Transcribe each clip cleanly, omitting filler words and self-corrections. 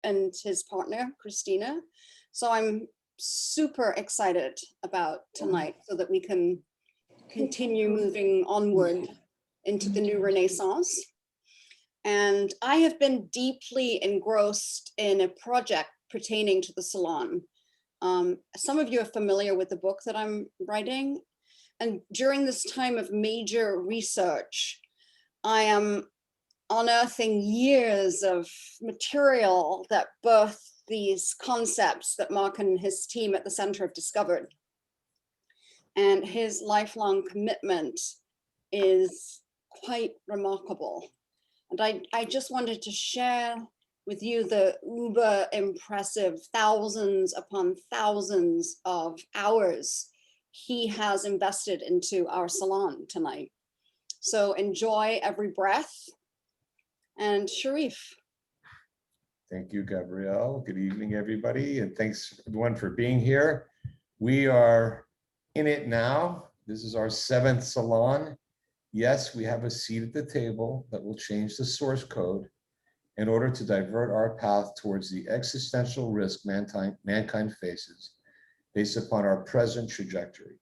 and his partner, Christina. So I'm super excited about tonight so that we can continue moving onward into the new Renaissance. And I have been deeply engrossed in a project pertaining to the Salon. Some of you are familiar with the book that I'm writing. And during this time of major research, I am unearthing years of material that birth these concepts that Marc and his team at the center have discovered. And his lifelong commitment is quite remarkable. And I just wanted to share with you the uber impressive thousands upon thousands of hours he has invested into our salon tonight. So enjoy every breath. And Sharif. Thank you, Gabrielle. Good evening, everybody. And thanks everyone for being here. We are in it now. This is our 7th salon. Yes, we have a seat at the table that will change the source code in order to divert our path towards the existential risk mankind faces based upon our present trajectory.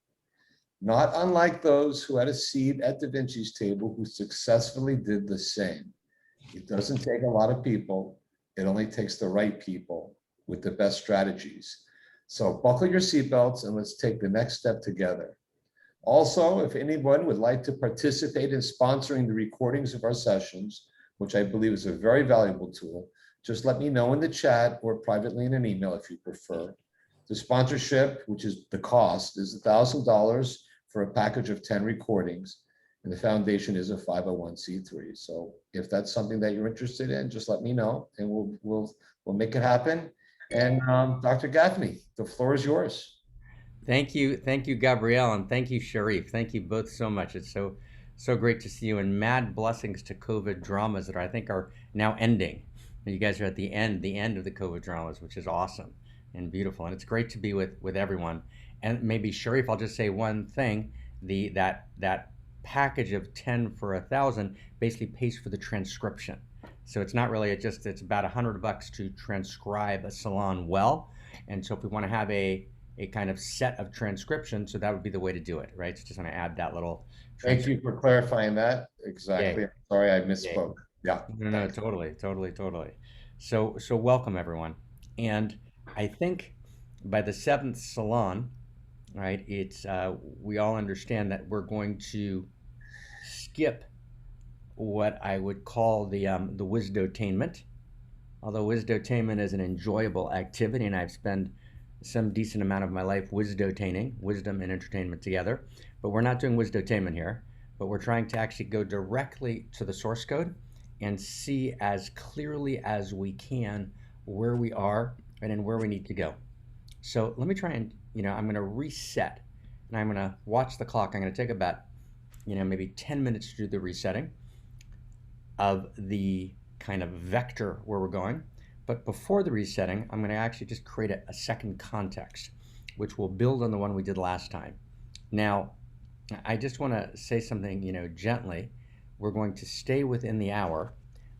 Not unlike those who had a seat at Da Vinci's table who successfully did the same. It doesn't take a lot of people. It only takes the right people with the best strategies. So buckle your seatbelts and let's take the next step together. Also, if anyone would like to participate in sponsoring the recordings of our sessions, which I believe is a very valuable tool, just let me know in the chat or privately in an email if you prefer. The sponsorship, which is the cost, is $1,000 for a package of 10 recordings, and the foundation is a 501c3. So if that's something that you're interested in, just let me know and we'll make it happen. And Dr. Gafni, the floor is yours. Thank you, Gabrielle, and thank you, Sharif. Thank you both so much. It's so great to see you, and mad blessings to COVID dramas that I think are now ending. You guys are at the end of the COVID dramas, which is awesome and beautiful, and it's great to be with everyone. And maybe Sharif, I'll just say one thing: that package of 10 for 1,000 basically pays for the transcription. So it's not really it's about $100 to transcribe a salon well, and so if we want to have a kind of set of transcription, so that would be the way to do it, right? So just want to add that little. Thank you for clarifying that. Exactly. Yay. Sorry, I misspoke. Yay. Yeah. No, totally. So welcome everyone. And I think by the 7th salon, right, it's we all understand that we're going to skip what I would call the wisdotainment. Although wisdotainment is an enjoyable activity, and I've spent some decent amount of my life wisdotaining, wisdom and entertainment together, but we're not doing wisdotainment here, but we're trying to actually go directly to the source code and see as clearly as we can where we are and where we need to go. So let me try and, I'm going to reset, and I'm going to watch the clock. I'm going to take about, maybe 10 minutes to do the resetting of the kind of vector where we're going. But before the resetting, I'm going to actually just create a second context, which will build on the one we did last time. Now, I just want to say something, gently. We're going to stay within the hour,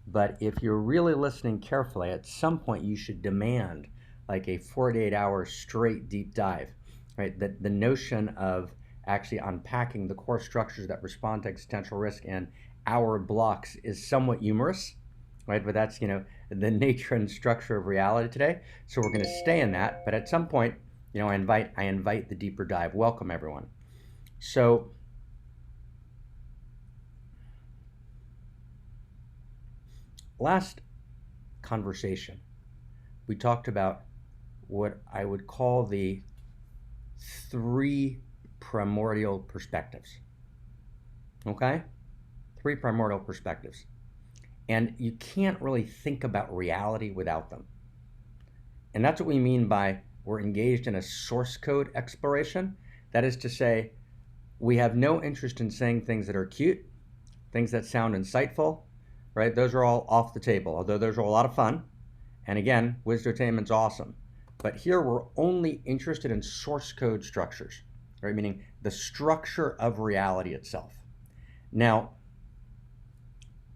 but if you're really listening carefully, at some point you should demand like a 48-hour straight deep dive, right? The notion of actually unpacking the core structures that respond to existential risk in hour blocks is somewhat humorous, right? But that's, the nature and structure of reality today. So we're going to stay in that. But at some point, I invite the deeper dive. Welcome, everyone. So last conversation, we talked about what I would call the 3 primordial perspectives. Okay? 3 primordial perspectives. And you can't really think about reality without them. And that's what we mean by we're engaged in a source code exploration. That is to say, we have no interest in saying things that are cute, things that sound insightful, right? Those are all off the table, although those are a lot of fun. And again, wisdotainment's awesome. But here we're only interested in source code structures, right? Meaning the structure of reality itself. Now,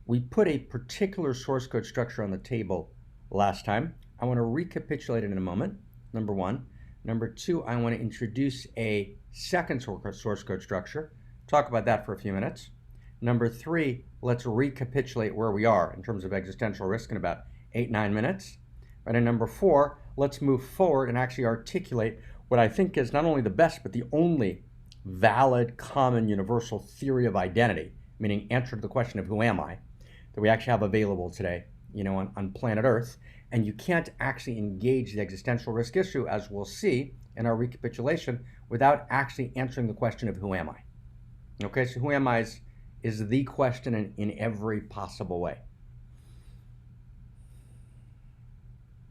we put a particular source code structure on the table last time, I want to recapitulate it in a moment, number one. Number two, I want to introduce a second source code structure, talk about that for a few minutes. Number three, let's recapitulate where we are in terms of existential risk in about 8-9 minutes. Right, and number four, let's move forward and actually articulate what I think is not only the best, but the only valid, common, universal theory of identity, meaning answer to the question of who am I, that we actually have available today, on planet Earth. And you can't actually engage the existential risk issue, as we'll see in our recapitulation, without actually answering the question of who am I. Okay, so who am I is the question in every possible way.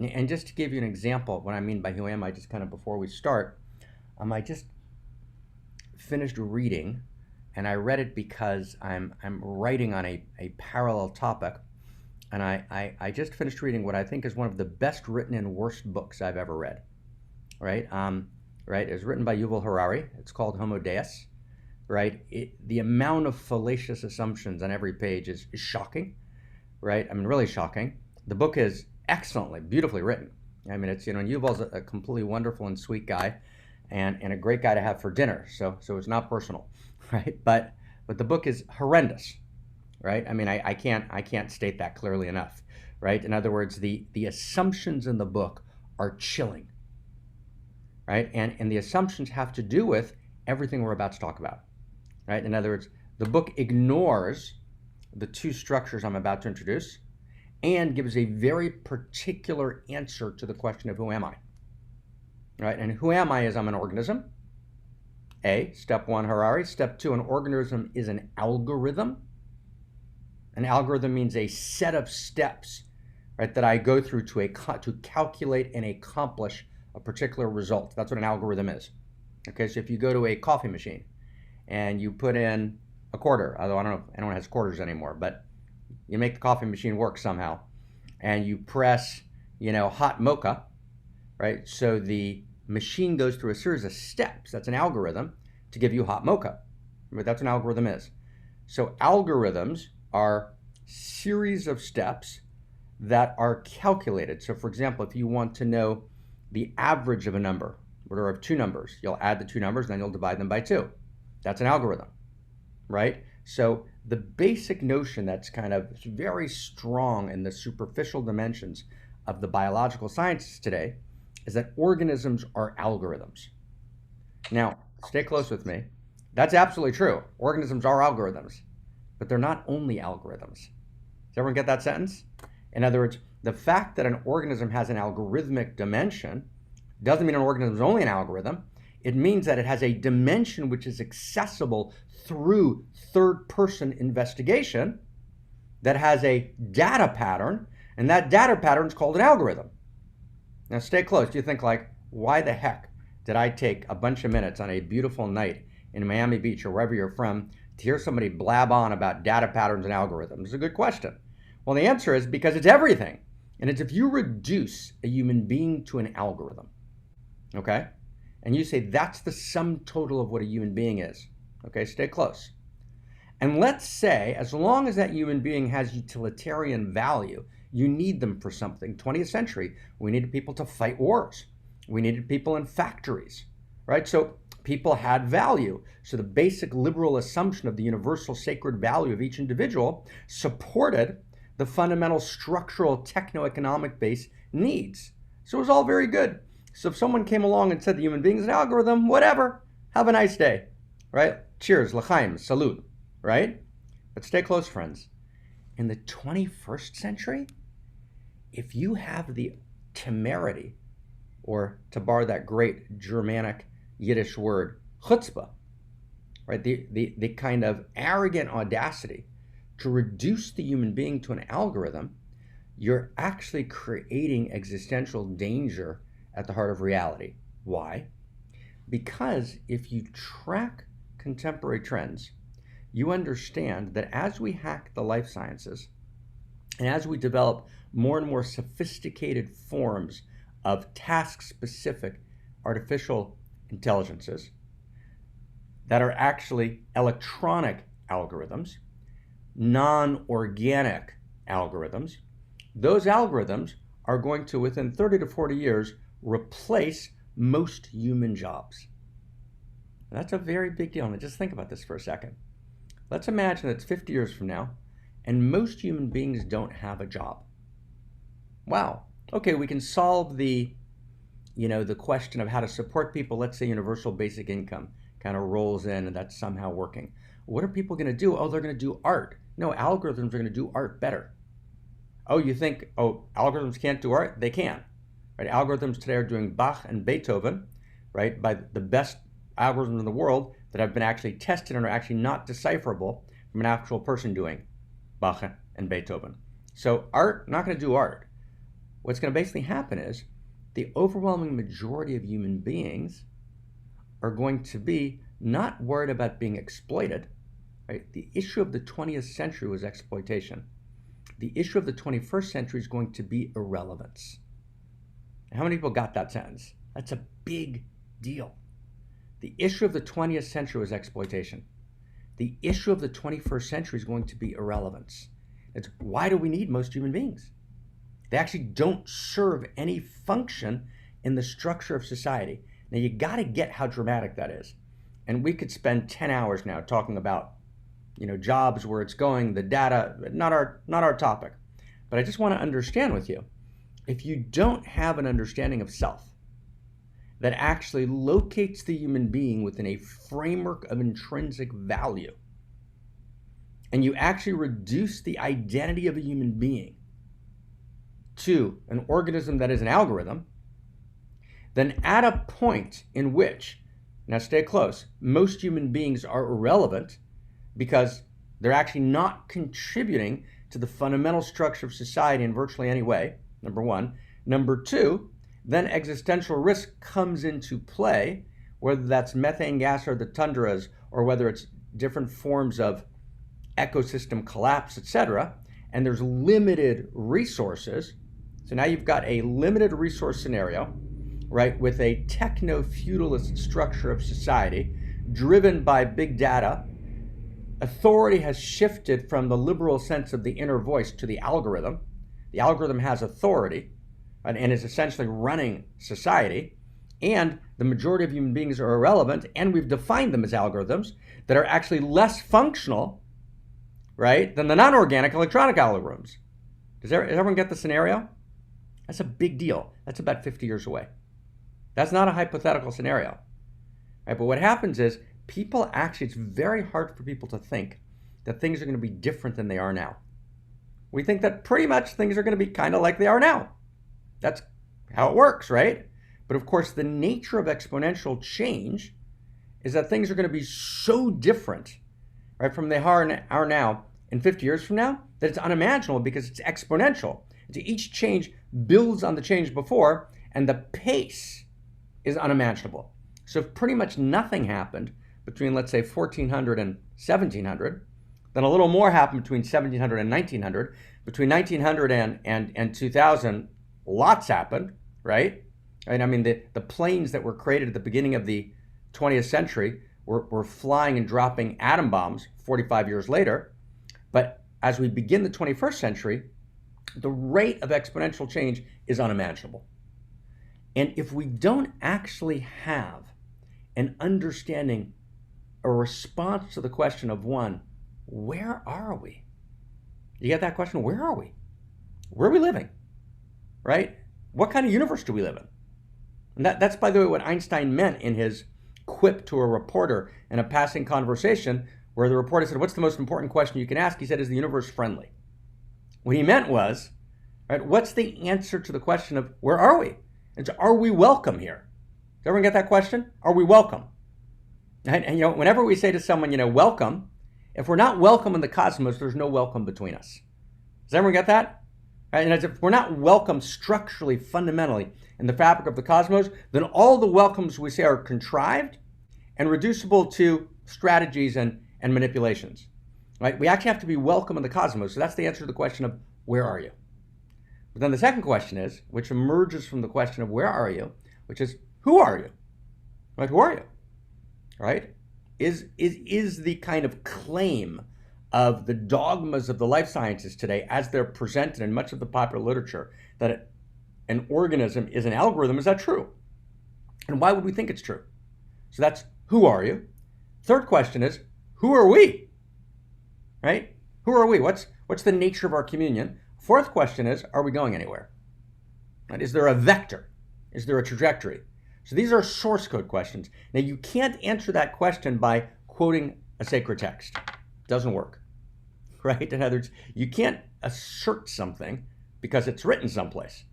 And just to give you an example of what I mean by who am I, just kind of before we start, I just finished reading, and I read it because I'm writing on a parallel topic, and I just finished reading what I think is one of the best written and worst books I've ever read. Right? Right? It was written by Yuval Harari. It's called Homo Deus. Right? The amount of fallacious assumptions on every page is shocking. Right? I mean, really shocking. The book is excellently, beautifully written. I mean, it's, and Yuval's a completely wonderful and sweet guy, and a great guy to have for dinner. So it's not personal, right? But the book is horrendous, right? I mean, I can't state that clearly enough, right? In other words, the assumptions in the book are chilling, right? And the assumptions have to do with everything we're about to talk about, right? In other words, the book ignores the two structures I'm about to introduce and gives a very particular answer to the question of who am I, right? And who am I is I'm an organism. Step one, Harari. Step two, an organism is an algorithm. An algorithm means a set of steps, right, that I go through to calculate and accomplish a particular result. That's what an algorithm is. Okay, so if you go to a coffee machine and you put in a quarter, although I don't know if anyone has quarters anymore, but you make the coffee machine work somehow, and you press, hot mocha, right? So the machine goes through a series of steps. That's an algorithm to give you hot mocha. But that's what an algorithm is. So algorithms are series of steps that are calculated. So for example, if you want to know the average of a number, or of two numbers, you'll add the two numbers, and then you'll divide them by 2. That's an algorithm, right? So the basic notion that's kind of very strong in the superficial dimensions of the biological sciences today is that organisms are algorithms. Now, stay close with me. That's absolutely true. Organisms are algorithms, but they're not only algorithms. Does everyone get that sentence? In other words, the fact that an organism has an algorithmic dimension doesn't mean an organism is only an algorithm. It means that it has a dimension which is accessible through third-person investigation that has a data pattern, and that data pattern is called an algorithm. Now stay close. You think like, why the heck did I take a bunch of minutes on a beautiful night in Miami Beach or wherever you're from to hear somebody blab on about data patterns and algorithms? It's a good question. Well, the answer is because it's everything. And it's if you reduce a human being to an algorithm, okay? And you say that's the sum total of what a human being is. Okay, stay close. And let's say, as long as that human being has utilitarian value, you need them for something. 20th century, we needed people to fight wars. We needed people in factories, right? So people had value. So the basic liberal assumption of the universal sacred value of each individual supported the fundamental structural techno-economic base needs. So it was all very good. So if someone came along and said the human being is an algorithm, whatever, have a nice day, right? Cheers, l'chaim, salute, right? But stay close, friends. In the 21st century, if you have the temerity, or to borrow that great Germanic Yiddish word, chutzpah, right? The kind of arrogant audacity to reduce the human being to an algorithm, you're actually creating existential danger at the heart of reality. Why? Because if you track contemporary trends, you understand that as we hack the life sciences, and as we develop more and more sophisticated forms of task-specific artificial intelligences that are actually electronic algorithms, non-organic algorithms, those algorithms are going to, within 30 to 40 years, replace most human jobs. And that's a very big deal. And just think about this for a second. Let's imagine it's 50 years from now, and most human beings don't have a job. Wow. Okay, we can solve the question of how to support people. Let's say universal basic income kind of rolls in and that's somehow working. What are people going to do? Oh, they're going to do art. No, algorithms are going to do art better. Oh, you think, algorithms can't do art? They can. Right? Algorithms today are doing Bach and Beethoven, right, by the best algorithms in the world that have been actually tested and are actually not decipherable from an actual person doing Bach and Beethoven. So art, not going to do art. What's going to basically happen is the overwhelming majority of human beings are going to be not worried about being exploited. Right? The issue of the 20th century was exploitation. The issue of the 21st century is going to be irrelevance. How many people got that sentence? That's a big deal. The issue of the 20th century was exploitation. The issue of the 21st century is going to be irrelevance. It's why do we need most human beings? They actually don't serve any function in the structure of society. Now you got to get how dramatic that is. And we could spend 10 hours now talking about, jobs, where it's going, the data, not our topic. But I just want to understand with you, if you don't have an understanding of self that actually locates the human being within a framework of intrinsic value, and you actually reduce the identity of a human being to an organism that is an algorithm, then at a point in which, now stay close, most human beings are irrelevant because they're actually not contributing to the fundamental structure of society in virtually any way, number one. Number two, then existential risk comes into play, whether that's methane gas or the tundras, or whether it's different forms of ecosystem collapse, etc. And there's limited resources. So now you've got a limited resource scenario, right, with a techno-feudalist structure of society driven by big data. Authority has shifted from the liberal sense of the inner voice to the algorithm. The algorithm has authority and is essentially running society. And the majority of human beings are irrelevant, and we've defined them as algorithms that are actually less functional, right, than the non-organic electronic algorithms. Does everyone get the scenario? That's a big deal. That's about 50 years away. That's not a hypothetical scenario. Right? But what happens is people actually, it's very hard for people to think that things are going to be different than they are now. We think that pretty much things are going to be kind of like they are now. That's how it works, right? But of course, the nature of exponential change is that things are going to be so different, right, from they are now in 50 years from now, that it's unimaginable because it's exponential. So each change builds on the change before, and the pace is unimaginable. So if pretty much nothing happened between, let's say, 1400 and 1700, then a little more happened between 1700 and 1900. Between 1900 and 2000, lots happened, right? And I mean, the planes that were created at the beginning of the 20th century were flying and dropping atom bombs 45 years later. But as we begin the 21st century, the rate of exponential change is unimaginable. And if we don't actually have an understanding, a response to the question of one, where are we? You get that question? Where are we? Where are we living? Right? What kind of universe do we live in? And that's, by the way, what Einstein meant in his quip to a reporter in a passing conversation where the reporter said, what's the most important question you can ask? He said, is the universe friendly? What he meant was, right, what's the answer to the question of where are we? It's, are we welcome here? Does everyone get that question? Are we welcome? And whenever we say to someone, welcome, if we're not welcome in the cosmos, there's no welcome between us. Does everyone get that? Right? And as if we're not welcome structurally, fundamentally in the fabric of the cosmos, then all the welcomes we say are contrived and reducible to strategies and manipulations. Right? We actually have to be welcome in the cosmos. So that's the answer to the question of where are you? But then the second question is, which emerges from the question of where are you, which is who are you? Right? Who are you? Right? Is the kind of claim of the dogmas of the life sciences today, as they're presented in much of the popular literature, that an organism is an algorithm, is that true? And why would we think it's true? So that's who are you? Third question is, who are we? Right? Who are we? What's the nature of our communion? Fourth question is, are we going anywhere? Right? Is there a vector? Is there a trajectory? So these are source code questions. Now you can't answer that question by quoting a sacred text. It doesn't work. Right? In other words, you can't assert something because it's written someplace.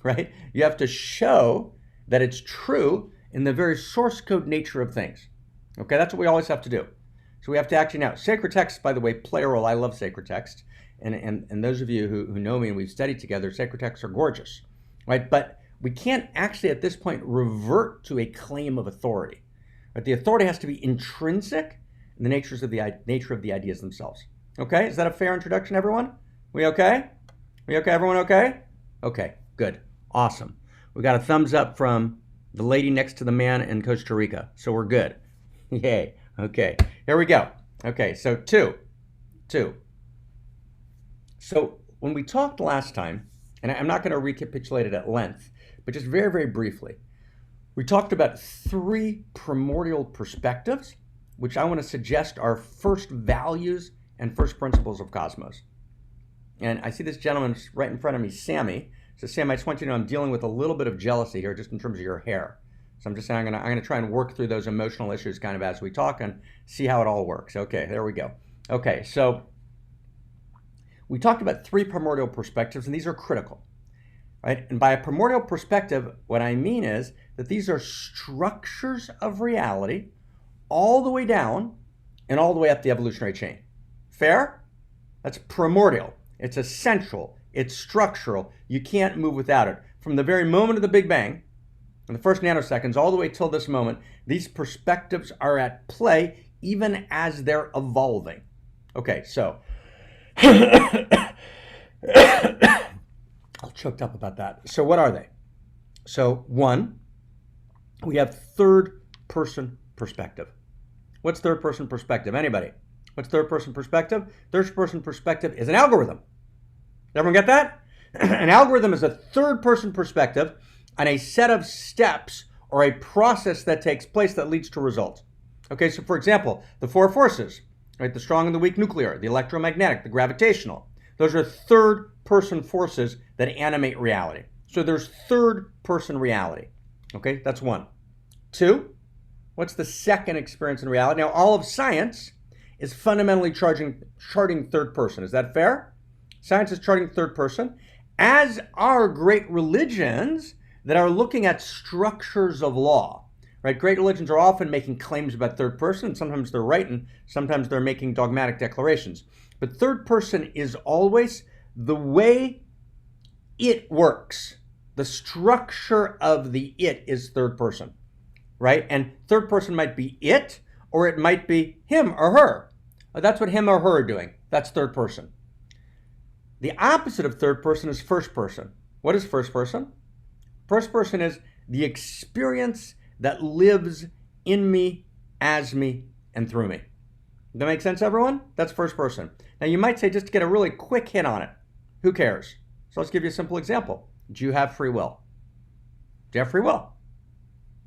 Right? You have to show that it's true in the very source code nature of things. Okay, that's what we always have to do. So we have to actually now, sacred texts, by the way, play a role. I love sacred texts. And those of you who know me and we've studied together, sacred texts are gorgeous, right? But we can't actually at this point revert to a claim of authority. Right? The authority has to be intrinsic in the nature of the ideas themselves. Okay, is that a fair introduction, everyone? We okay? We okay, everyone okay? Okay, good, awesome. We got a thumbs up from the lady next to the man in Costa Rica, so we're good. Yay, okay, here we go. Okay, so two. So when we talked last time, and I'm not going to recapitulate it at length, but just very, very briefly, we talked about 3 primordial perspectives, which I want to suggest are first values and first principles of cosmos. And I see this gentleman right in front of me, Sammy. So Sam, I just want you to know I'm dealing with a little bit of jealousy here just in terms of your hair. So I'm just saying I'm gonna try and work through those emotional issues kind of as we talk and see how it all works. Okay, there we go. Okay, so we talked about 3 primordial perspectives, and these are critical, right? And by a primordial perspective, what I mean is that these are structures of reality all the way down and all the way up the evolutionary chain. Fair? That's primordial. It's essential. It's structural. You can't move without it. From the very moment of the Big Bang, in the first nanoseconds, all the way till this moment, these perspectives are at play even as they're evolving. Okay, so all choked up about that. So what are they? So 1, we have third person perspective. What's third person perspective? Anybody? What's third person perspective? Third person perspective is an algorithm. Everyone get that? An algorithm is a third person perspective on a set of steps or a process that takes place that leads to results. Okay, so for example, the 4 forces, right? The strong and the weak nuclear, the electromagnetic, the gravitational. Those are third person forces that animate reality. So there's third person reality. Okay, that's 1. 2, what's the second experience in reality? Now, all of science is fundamentally charting third person. Is that fair? Science is charting third person, as are great religions that are looking at structures of law. Right? Great religions are often making claims about third person. Sometimes they're right, and sometimes they're making dogmatic declarations. But third person is always the way it works. The structure of the it is third person, right? And third person might be it, or it might be him or her. That's what him or her are doing. That's third person. The opposite of third person is first person. What is first person? First person is the experience that lives in me, as me, and through me. Does that make sense, everyone? That's first person. Now you might say, just to get a really quick hit on it, who cares? So let's give you a simple example. Do you have free will? Do you have free will?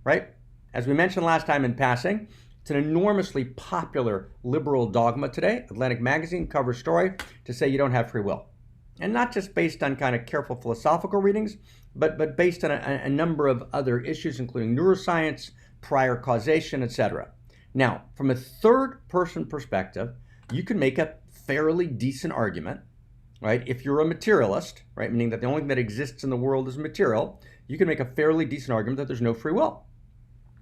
Right? As we mentioned last time in passing, it's an enormously popular liberal dogma today. Atlantic Magazine cover story to say you don't have free will. And not just based on kind of careful philosophical readings, but based on a number of other issues, including neuroscience, prior causation, etc. Now, from a third person perspective, you can make a fairly decent argument, right? If you're a materialist, right, meaning that the only thing that exists in the world is material, you can make a fairly decent argument that there's no free will.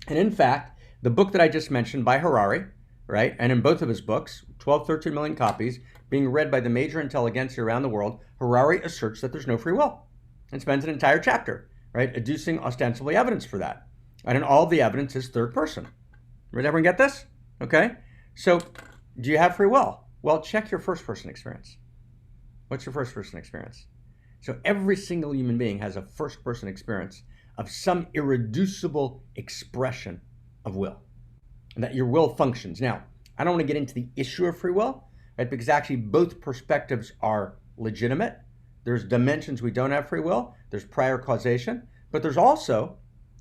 And in fact, the book that I just mentioned by Harari, right, and in both of his books, 12, 13 million copies, being read by the major intelligentsia around the world, Harari asserts that there's no free will and spends an entire chapter, right, adducing ostensibly evidence for that. And all the evidence is third person. Did everyone get this? Okay. So do you have free will? Well, check your first person experience. What's your first person experience? So every single human being has a first person experience of some irreducible expression of will, and that your will functions. Now, I don't want to get into the issue of free will, right? Because actually both perspectives are legitimate. There's dimensions we don't have free will. There's prior causation, but there's also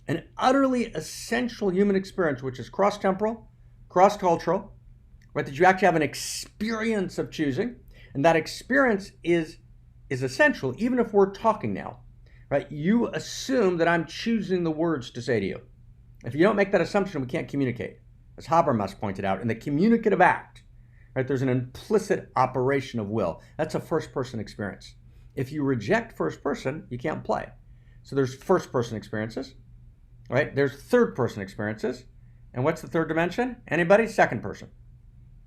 an utterly essential human experience, which is cross-temporal, cross-cultural, right? That you actually have an experience of choosing, and that experience is essential, even if we're talking now, right? You assume that I'm choosing the words to say to you. If you don't make that assumption, we can't communicate. As Habermas pointed out, in the communicative act, right, there's an implicit operation of will. That's a first-person experience. If you reject first person, you can't play. So there's first-person experiences, right? There's third-person experiences. And what's the third dimension? Anybody? Second person.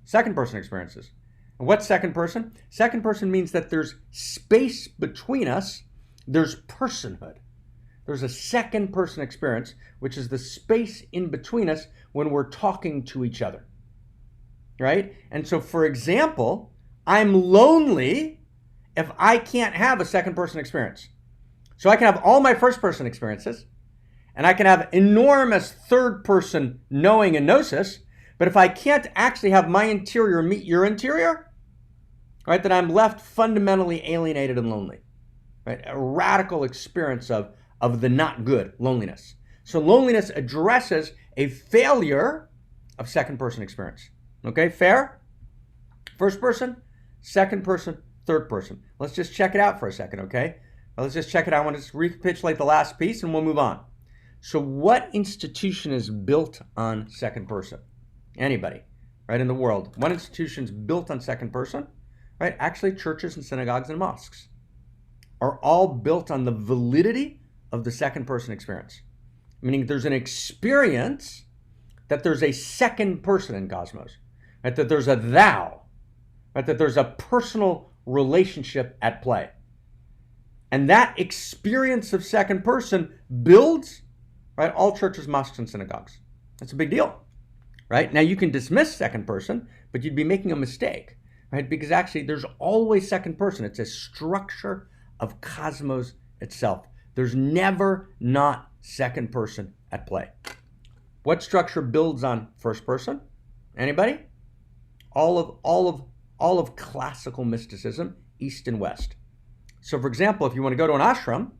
Second-person experiences. And what's second person? Second person means that there's space between us. There's personhood. There's a second-person experience, which is the space in between us when we're talking to each other, right? And so, for example, I'm lonely if I can't have a second-person experience. So I can have all my first-person experiences, and I can have enormous third-person knowing and gnosis, but if I can't actually have my interior meet your interior, right, then I'm left fundamentally alienated and lonely, right? A radical experience of the not good, loneliness. So loneliness addresses a failure of second-person experience. Okay, fair? First person, second person, third person. Let's just check it out for a second, okay? Let's just check it out. I want to just recapitulate the last piece and we'll move on. So what institution is built on second person? Anybody, right, in the world. What institution is built on second person? Right, actually churches and synagogues and mosques are all built on the validity of the second person experience. Meaning there's an experience that there's a second person in cosmos, right? That there's a thou, right? That there's a personal relationship at play. And that experience of second person builds, right, all churches, mosques, and synagogues. That's a big deal, right? Now you can dismiss second person, but you'd be making a mistake, right? Because actually there's always second person. It's a structure of cosmos itself. There's never not second person at play. What structure builds on first person? Anybody? All of classical mysticism, East and West. So for example, if you want to go to an ashram,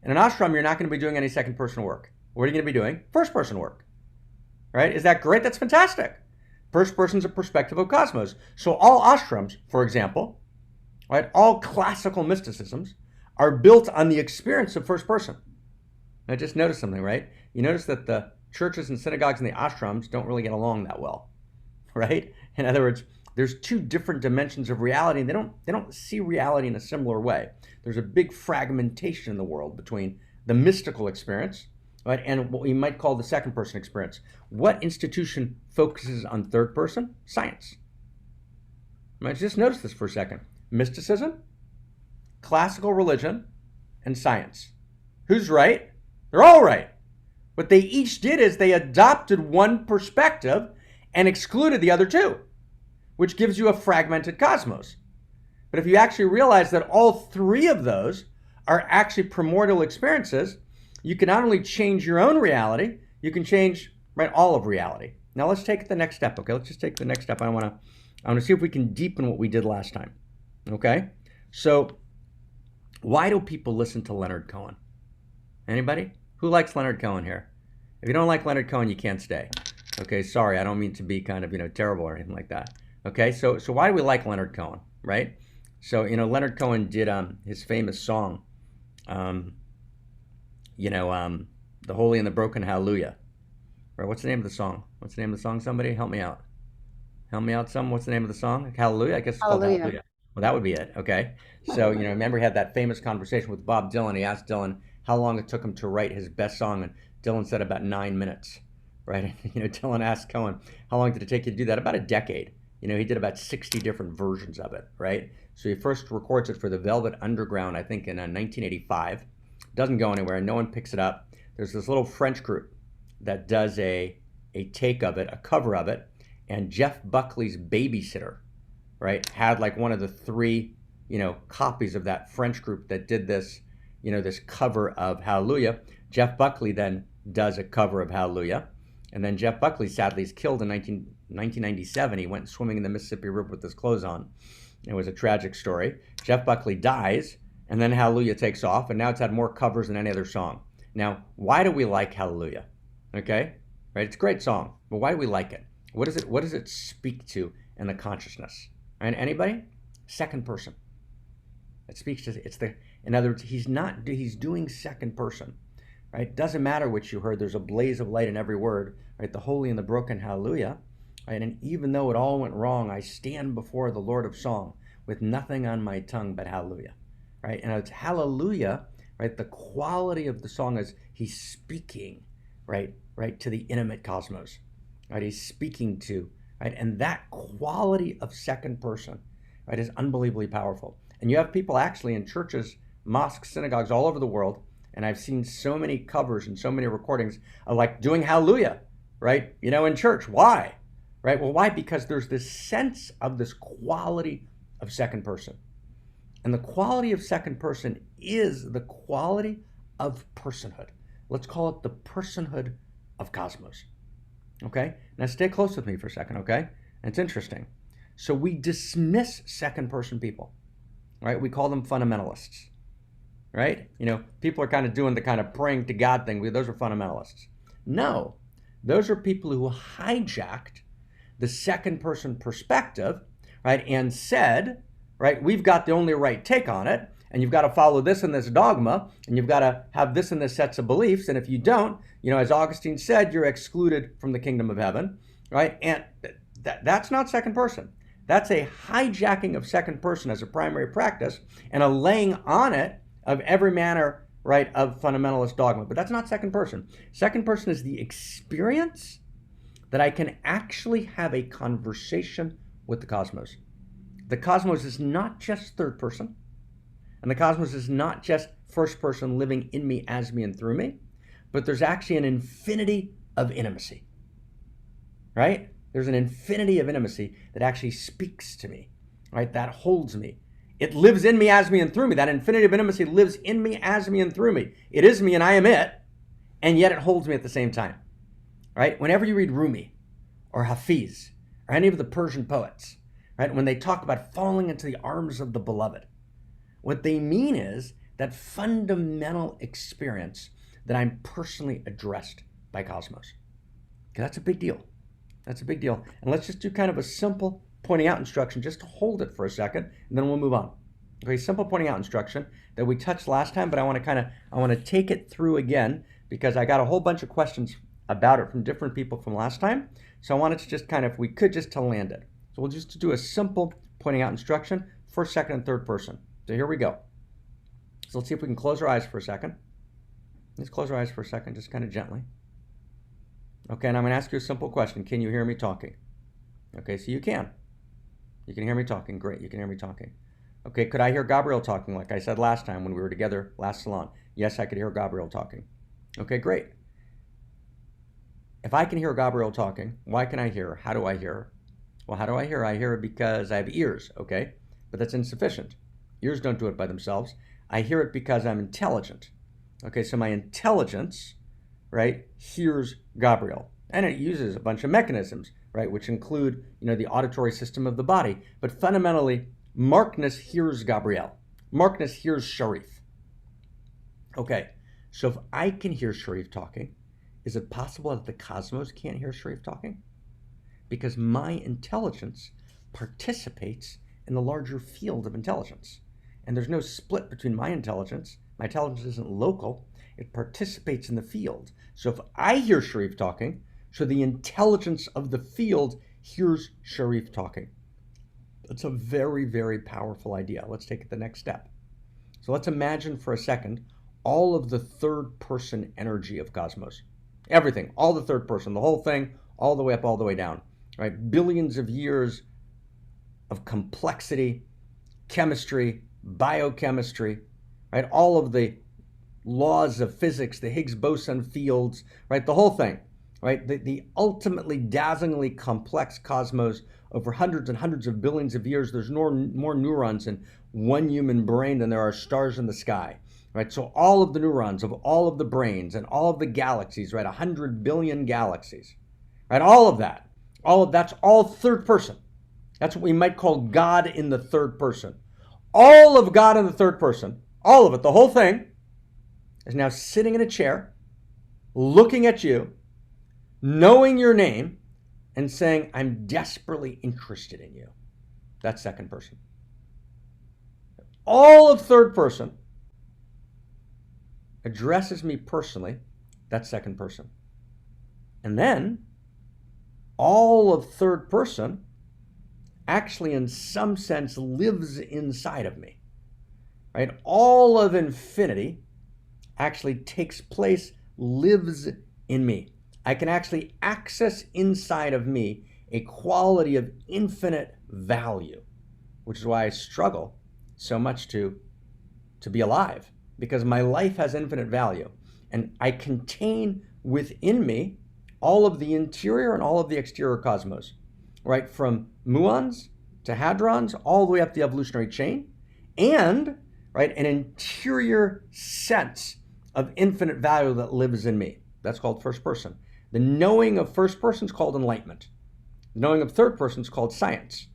in an ashram, you're not going to be doing any second person work. What are you going to be doing? First person work, right? Is that great? That's fantastic. First person's a perspective of cosmos. So all ashrams, for example, right, all classical mysticisms are built on the experience of first person. I just noticed something, right? You notice that the churches and synagogues and the ashrams don't really get along that well, right? In other words, there's two different dimensions of reality, and they don't see reality in a similar way. There's a big fragmentation in the world between the mystical experience, right, and what we might call the second person experience. What institution focuses on third person? Science. Right, just notice this for a second. Mysticism, classical religion, and science. Who's right? They're all right. What they each did is they adopted one perspective and excluded the other two, which gives you a fragmented cosmos. But if you actually realize that all three of those are actually primordial experiences, you can not only change your own reality, you can change, right, all of reality. Now let's take the next step, okay? Let's just take the next step. I want to see if we can deepen what we did last time, okay? So why do people listen to Leonard Cohen? Anybody? Who likes Leonard Cohen here? If you don't like Leonard Cohen, you can't stay. Okay, sorry, I don't mean to be kind of, terrible or anything like that. Okay, so why do we like Leonard Cohen, right? So, Leonard Cohen did his famous song, The Holy and the Broken Hallelujah. Right, what's the name of the song? What's the name of the song, somebody? Help me out. Help me out, some. What's the name of the song? Hallelujah? I guess it's called Hallelujah. Well, that would be it, okay? So, remember he had that famous conversation with Bob Dylan. He asked Dylan how long it took him to write his best song, and Dylan said about 9 minutes, right? Dylan asked Cohen, how long did it take you to do that? About a decade. He did about 60 different versions of it, right? So he first records it for the Velvet Underground, I think in 1985. Doesn't go anywhere, no one picks it up. There's this little French group that does a take of it, a cover of it, and Jeff Buckley's babysitter, right, had like one of the three, copies of that French group that did this, this cover of Hallelujah. Jeff Buckley then does a cover of Hallelujah. And then Jeff Buckley sadly is killed in 1997. He went swimming in the Mississippi River with his clothes on. It was a tragic story. Jeff Buckley dies, And then Hallelujah takes off, and now it's had more covers than any other song. Now, why do we like Hallelujah? Okay, right? It's a great song, but why do we like it? What does it speak to in the consciousness? And anybody? Second person. It speaks to in other words, he's doing second person, right? Doesn't matter what you heard. There's a blaze of light in every word, right? The holy and the broken Hallelujah, right? And even though it all went wrong, I stand before the Lord of Song with nothing on my tongue but Hallelujah, right? And it's Hallelujah, right? The quality of the song is he's speaking, right, to the intimate cosmos, right? He's speaking to, right? And that quality of second person, right, is unbelievably powerful. And you have people actually in churches, mosques, synagogues all over the world, and I've seen so many covers and so many recordings of like doing Hallelujah, right? In church. Why? Right? Well, why? Because there's this sense of this quality of second person. And the quality of second person is the quality of personhood. Let's call it the personhood of cosmos. Okay? Now stay close with me for a second, okay? And it's interesting. So we dismiss second person people, right? We call them fundamentalists, right? People are kind of doing the kind of praying to God thing. Those are fundamentalists. No, those are people who hijacked the second person perspective, right? And said, right, we've got the only right take on it, and you've got to follow this and this dogma, and you've got to have this and this sets of beliefs, and if you don't, as Augustine said, you're excluded from the kingdom of heaven, right? And that's not second person. That's a hijacking of second person as a primary practice and a laying on it of every manner, right, of fundamentalist dogma. But that's not second person. Second person is the experience that I can actually have a conversation with the cosmos. The cosmos is not just third person, and the cosmos is not just first person living in me, as me, and through me, but there's actually an infinity of intimacy, right? There's an infinity of intimacy that actually speaks to me, right? That holds me. It lives in me, as me, and through me. That infinity of intimacy lives in me, as me, and through me. It is me and I am it, and yet it holds me at the same time, right? Whenever you read Rumi or Hafiz or any of the Persian poets, right, when they talk about falling into the arms of the beloved, what they mean is that fundamental experience that I'm personally addressed by cosmos. Okay, that's a big deal. That's a big deal. And let's just do kind of a simple pointing out instruction just to hold it for a second, and then we'll move on. Okay, simple pointing out instruction that we touched last time, but I want to take it through again because I got a whole bunch of questions about it from different people from last time. So I wanted to just kind of, if we could, just to land it. So we'll just do a simple pointing out instruction, first, second, and third person. So here we go. So let's see if we can close our eyes for a second. Let's close our eyes for a second, just kind of gently. Okay, and I'm going to ask you a simple question. Can you hear me talking? Okay, so you can. You can hear me talking. Great, you can hear me talking. Okay, could I hear Gabriel talking like I said last time when we were together last salon? Yes, I could hear Gabriel talking. Okay, great. If I can hear Gabriel talking, why can I hear her? How do I hear her? Well, how do I hear her? I hear her because I have ears, okay? But that's insufficient. Ears don't do it by themselves. I hear it because I'm intelligent. Okay, so my intelligence, right, hears Gabriel. And it uses a bunch of mechanisms, right, which include, the auditory system of the body. But fundamentally, Markness hears Gabriel. Markness hears Sharif. Okay, so if I can hear Sharif talking, is it possible that the cosmos can't hear Sharif talking? Because my intelligence participates in the larger field of intelligence. And there's no split between my intelligence. My intelligence isn't local. It participates in the field. So if I hear Sharif talking, so the intelligence of the field hears Sharif talking. That's a very, very powerful idea. Let's take it the next step. So let's imagine for a second all of the third person energy of cosmos. Everything, all the third person, the whole thing, all the way up, all the way down. Right? Billions of years of complexity, chemistry, biochemistry, right? All of the laws of physics, the Higgs boson fields, right? The whole thing, right? The ultimately dazzlingly complex cosmos over hundreds and hundreds of billions of years. There's more neurons in one human brain than there are stars in the sky, right? So all of the neurons of all of the brains and all of the galaxies, right? 100 billion galaxies, right? All of that's all third person. That's what we might call God in the third person. All of God in the third person, all of it, the whole thing, is now sitting in a chair, looking at you, knowing your name, and saying, I'm desperately interested in you. That's second person. All of third person addresses me personally. That's second person. And then all of third person actually in some sense lives inside of me, right? All of infinity actually takes place, lives in me. I can actually access inside of me a quality of infinite value, which is why I struggle so much to be alive, because my life has infinite value. And I contain within me all of the interior and all of the exterior cosmos, right? From muons to hadrons, all the way up the evolutionary chain, and right, an interior sense of infinite value that lives in me. That's called first person. The knowing of first person is called enlightenment. The knowing of third person is called science.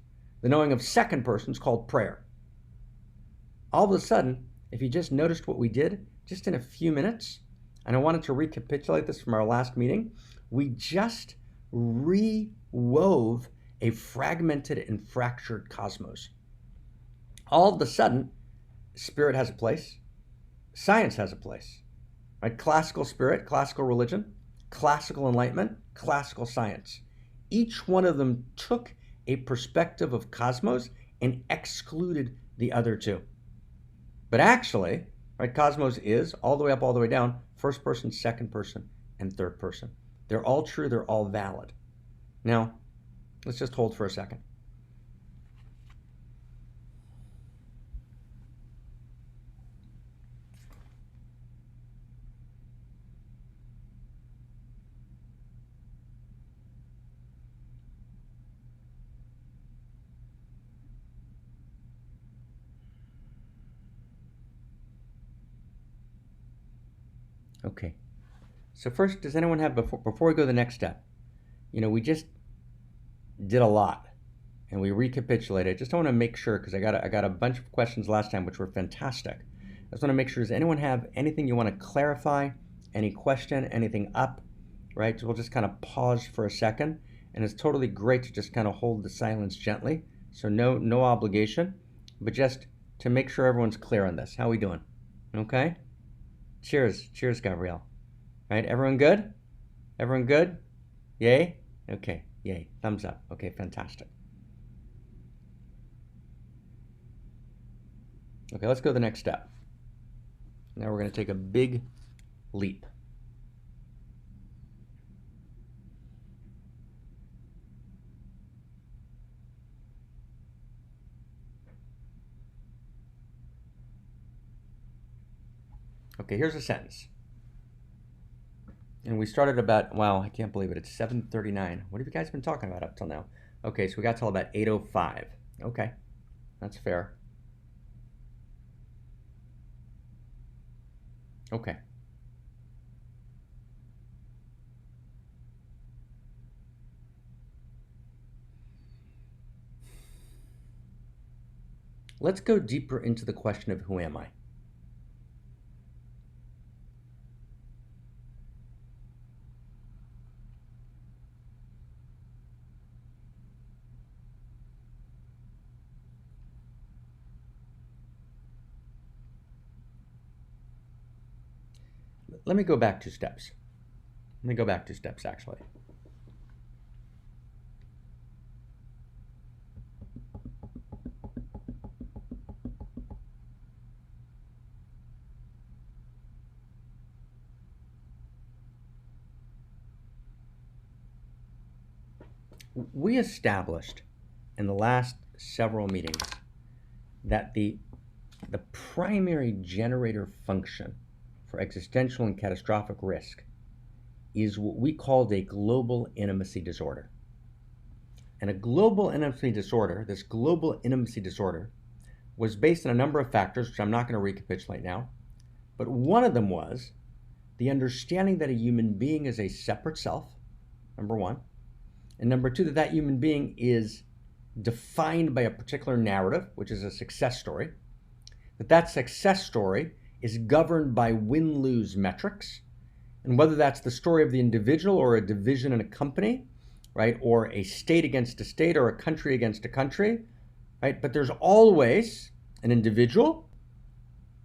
The knowing of second person is called prayer. All of a sudden, if you just noticed what we did just in a few minutes, and I wanted to recapitulate this from our last meeting, we just rewove a fragmented and fractured cosmos. All of a sudden, spirit has a place, science has a place, right? Classical spirit, classical religion, classical enlightenment, classical science. Each one of them took a perspective of cosmos and excluded the other two. But actually, right, cosmos is all the way up, all the way down, first person, second person, and third person. They're all true, they're all valid. Now, let's just hold for a second. Okay. So first, does anyone have, before we go to the next step, we just did a lot and we recapitulated. Just want to make sure, because I got a bunch of questions last time which were fantastic. I just want to make sure, does anyone have anything you want to clarify, any question, anything up, right? So we'll just kind of pause for a second, and it's totally great to just kind of hold the silence gently. So no obligation, but just to make sure everyone's clear on this. How are we doing? Okay? Cheers, Gabrielle. Right, everyone good? Everyone good? Yay? Okay, yay, thumbs up. Okay, fantastic. Okay, let's go to the next step. Now we're going to take a big leap. Okay, here's a sentence. And we started about, wow, I can't believe it. It's 7:39. What have you guys been talking about up till now? Okay, so we got till about 8:05. Okay, that's fair. Okay. Let's go deeper into the question of who am I? Let me go back 2 steps. Let me go back 2 steps, actually. We established in the last several meetings that the primary generator function for existential and catastrophic risk is what we called a global intimacy disorder. And a global intimacy disorder, this global intimacy disorder, was based on a number of factors, which I'm not going to recapitulate now, but one of them was the understanding that a human being is a separate self, number one, and number two, that human being is defined by a particular narrative, which is a success story, that success story is governed by win-lose metrics. And whether that's the story of the individual or a division in a company, right, or a state against a state or a country against a country, right, but there's always an individual,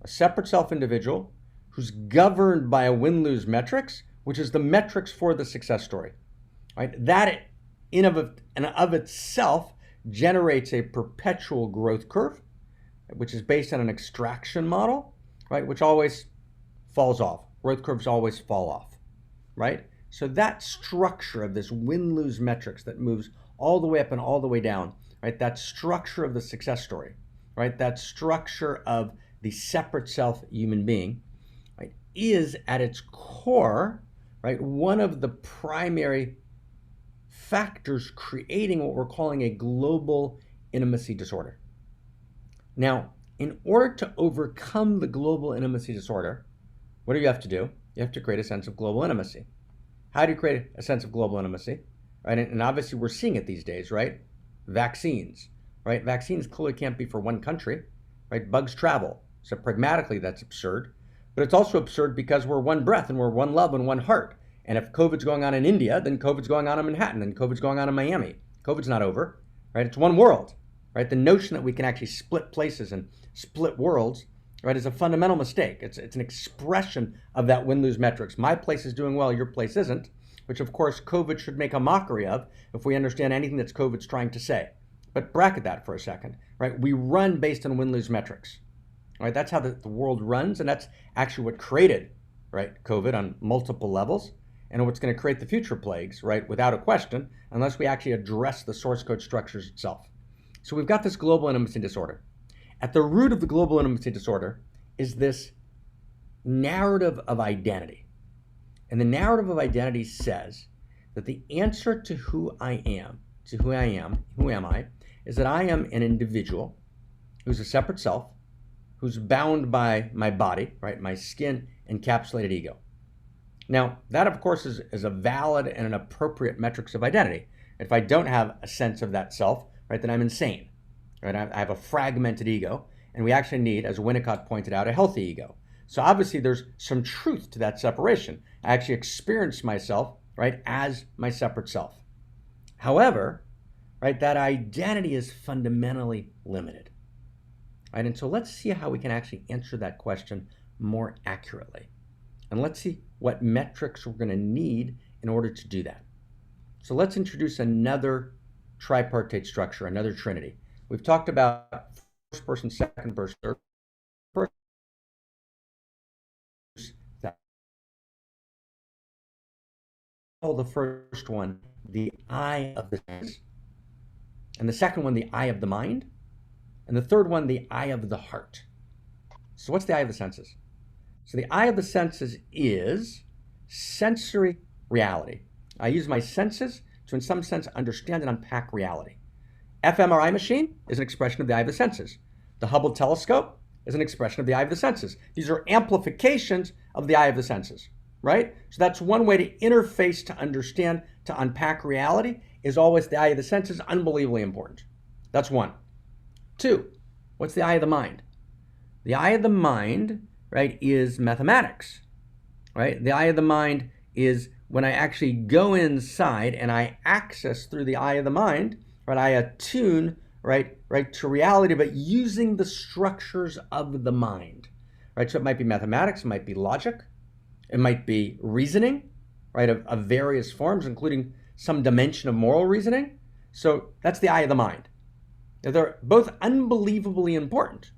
a separate self-individual, who's governed by a win-lose metrics, which is the metrics for the success story, right? That in of itself generates a perpetual growth curve, which is based on an extraction model, right, which always falls off. Growth curves always fall off, right? So that structure of this win-lose metrics that moves all the way up and all the way down, right? That structure of the success story, right? That structure of the separate self human being, right, is at its core, right, one of the primary factors creating what we're calling a global intimacy disorder. Now, in order to overcome the global intimacy disorder, what do you have to do? You have to create a sense of global intimacy. How do you create a sense of global intimacy? Right, and obviously we're seeing it these days, right? Vaccines, right? Vaccines clearly can't be for one country, right? Bugs travel. So pragmatically, that's absurd. But it's also absurd because we're one breath and we're one love and one heart. And if COVID's going on in India, then COVID's going on in Manhattan, then COVID's going on in Miami. COVID's not over, right? It's one world, right? The notion that we can actually split places and split worlds, right, is a fundamental mistake. It's an expression of that win-lose metrics. My place is doing well, your place isn't, which of course COVID should make a mockery of if we understand anything that's COVID's trying to say. But bracket that for a second, right? We run based on win-lose metrics, right? That's how the world runs, and that's actually what created, right, COVID on multiple levels, and what's going to create the future plagues, right, without a question, unless we actually address the source code structures itself. So we've got this global intimacy disorder. At the root of the global intimacy disorder is this narrative of identity. And the narrative of identity says that the answer to who I am, who am I, is that I am an individual who's a separate self, who's bound by my body, right, my skin encapsulated ego. Now, that of course is a valid and an appropriate metrics of identity. If I don't have a sense of that self, right, then I'm insane, right? I have a fragmented ego, and we actually need, as Winnicott pointed out, a healthy ego. So obviously there's some truth to that separation. I actually experience myself, right, as my separate self. However, right, that identity is fundamentally limited, right? And so let's see how we can actually answer that question more accurately. And let's see what metrics we're going to need in order to do that. So let's introduce another tripartite structure, another trinity. We've talked about first person, second person, third person. Call the first one the eye of the sense, and the second one the eye of the mind, and the third one the eye of the heart. So what's the eye of the senses? So the eye of the senses is sensory reality. I use my senses to, in some sense, understand and unpack reality. fMRI machine is an expression of the eye of the senses. The Hubble telescope is an expression of the eye of the senses. These are amplifications of the eye of the senses, right? So that's one way to interface, to understand, to unpack reality is always the eye of the senses, unbelievably important. That's one. Two, what's the eye of the mind? The eye of the mind, right, is mathematics, right? The eye of the mind is when I actually go inside and I access through the eye of the mind, right, I attune, right, to reality, but using the structures of the mind, right? So it might be mathematics, it might be logic, it might be reasoning, right, of various forms, including some dimension of moral reasoning. So that's the eye of the mind. They're both unbelievably important,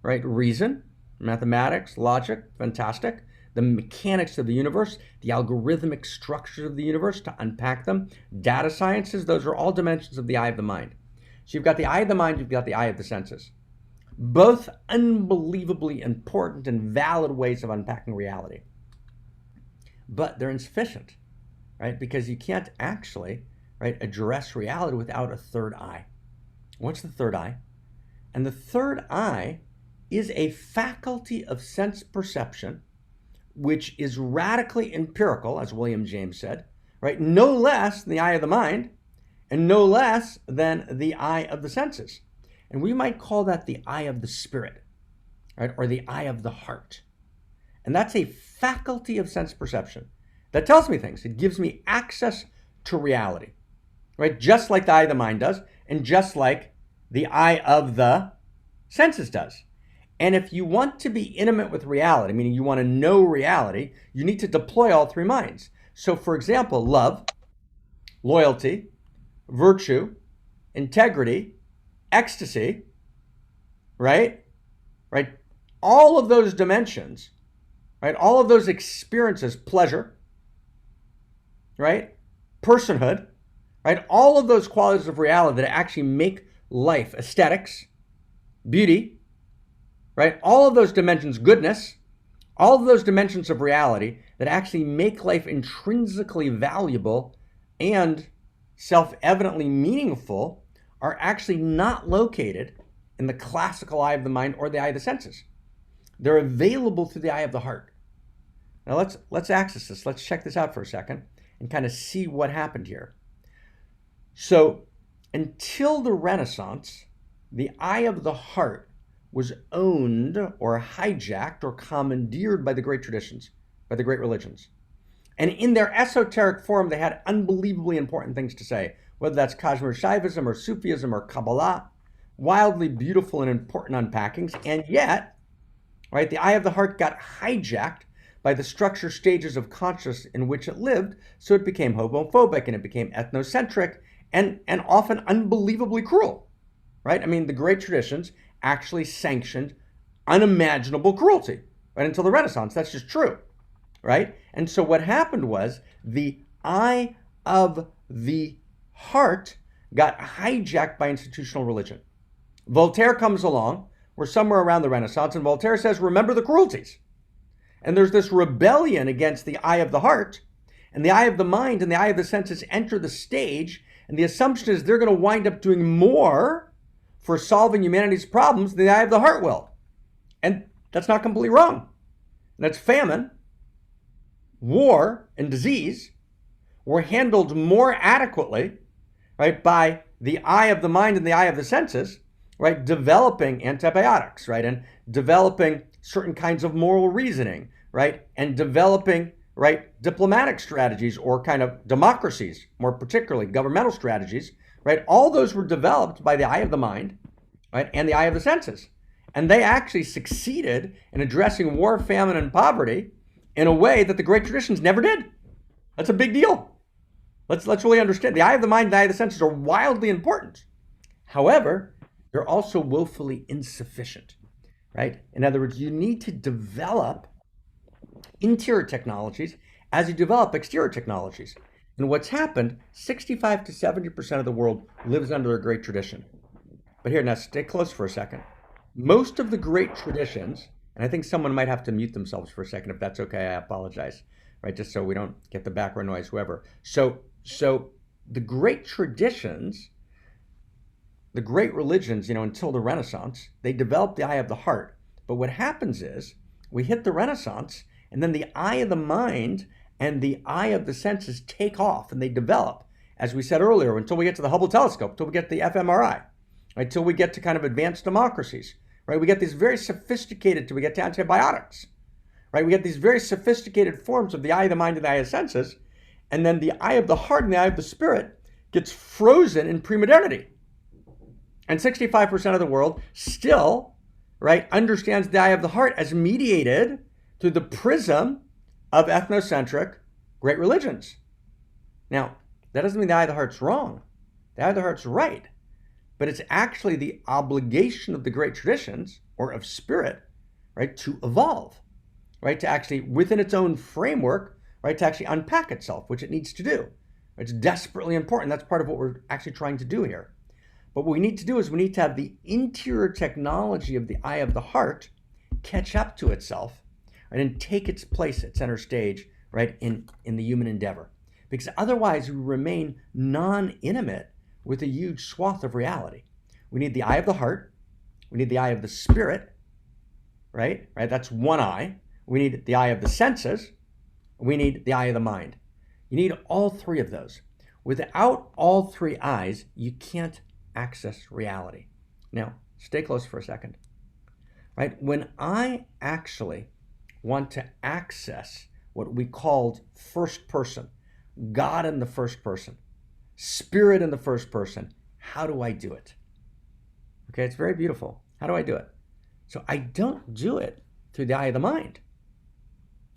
right? Reason, mathematics, logic, fantastic. The mechanics of the universe, the algorithmic structures of the universe, to unpack them. Data sciences, those are all dimensions of the eye of the mind. So you've got the eye of the mind, you've got the eye of the senses. Both unbelievably important and valid ways of unpacking reality. But they're insufficient, right? Because you can't actually, right, address reality without a third eye. What's the third eye? And the third eye is a faculty of sense perception, which is radically empirical, as William James said, right? No less than the eye of the mind, and no less than the eye of the senses. And we might call that the eye of the spirit. right? Or the eye of the heart. And that's a faculty of sense perception that tells me things. It gives me access to reality, right? Just like the eye of the mind does, and just like the eye of the senses does. And if you want to be intimate with reality, meaning you want to know reality, you need to deploy all three minds. So for example, love, loyalty, virtue, integrity, ecstasy, right? Right? All of those dimensions, right? All of those experiences, pleasure, right? Personhood, right? All of those qualities of reality that actually make life, aesthetics, beauty, right? All of those dimensions, goodness, all of those dimensions of reality that actually make life intrinsically valuable and self-evidently meaningful are actually not located in the classical eye of the mind or the eye of the senses. They're available through the eye of the heart. Now let's access this. Let's check this out for a second and kind of see what happened here. So until the Renaissance, the eye of the heart was owned or hijacked or commandeered by the great traditions, by the great religions. And in their esoteric form, they had unbelievably important things to say, whether that's Kashmir Shaivism or Sufism or Kabbalah, wildly beautiful and important unpackings. And yet, right, the eye of the heart got hijacked by the structure stages of consciousness in which it lived, so it became homophobic and it became ethnocentric and often unbelievably cruel, right? I mean, the great traditions actually sanctioned unimaginable cruelty, right, until the Renaissance. That's just true, right? And so what happened was the eye of the heart got hijacked by institutional religion. Voltaire comes along, we're somewhere around the Renaissance, and Voltaire says, remember the cruelties. And there's this rebellion against the eye of the heart, and the eye of the mind and the eye of the senses enter the stage, and the assumption is they're going to wind up doing more for solving humanity's problems than the eye of the heart will. And that's not completely wrong. And that's famine, war, and disease were handled more adequately, right, by the eye of the mind and the eye of the senses, right, developing antibiotics, right, and developing certain kinds of moral reasoning, right, and developing, right, diplomatic strategies or kind of democracies, more particularly governmental strategies, right? All those were developed by the eye of the mind, right, and the eye of the senses. And they actually succeeded in addressing war, famine, and poverty in a way that the great traditions never did. That's a big deal. Let's really understand. The eye of the mind and the eye of the senses are wildly important. However, they're also woefully insufficient, right? In other words, you need to develop interior technologies as you develop exterior technologies. And what's happened, 65 to 70% of the world lives under a great tradition. But here, now stay close for a second. Most of the great traditions, and I think someone might have to mute themselves for a second. If that's okay, I apologize, right? Just so we don't get the background noise, whoever. So the great traditions, the great religions, until the Renaissance, they developed the eye of the heart. But what happens is we hit the Renaissance, and then the eye of the mind and the eye of the senses take off and they develop, as we said earlier, until we get to the Hubble telescope, until we get to the fMRI, right? Until we get to kind of advanced democracies, right? We get these very sophisticated, till we get to antibiotics, right? We get these very sophisticated forms of the eye of the mind and the eye of the senses, and then the eye of the heart and the eye of the spirit gets frozen in pre-modernity. And 65% of the world still, right, understands the eye of the heart as mediated through the prism of ethnocentric great religions. Now, that doesn't mean the eye of the heart's wrong. The eye of the heart's right. But it's actually the obligation of the great traditions, or of spirit, right, to evolve, right, to actually, within its own framework, right, to actually unpack itself, which it needs to do. It's desperately important. That's part of what we're actually trying to do here. But what we need to do is we need to have the interior technology of the eye of the heart catch up to itself, right, and take its place at center stage, right, in the human endeavor. Because otherwise we remain non-intimate with a huge swath of reality. We need the eye of the heart. We need the eye of the spirit, right? That's one eye. We need the eye of the senses. We need the eye of the mind. You need all three of those. Without all three eyes, you can't access reality. Now, stay close for a second. right? When I actually want to access what we called first person, God in the first person, spirit in the first person, how do I do it? Okay, it's very beautiful. How do I do it? So I don't do it through the eye of the mind.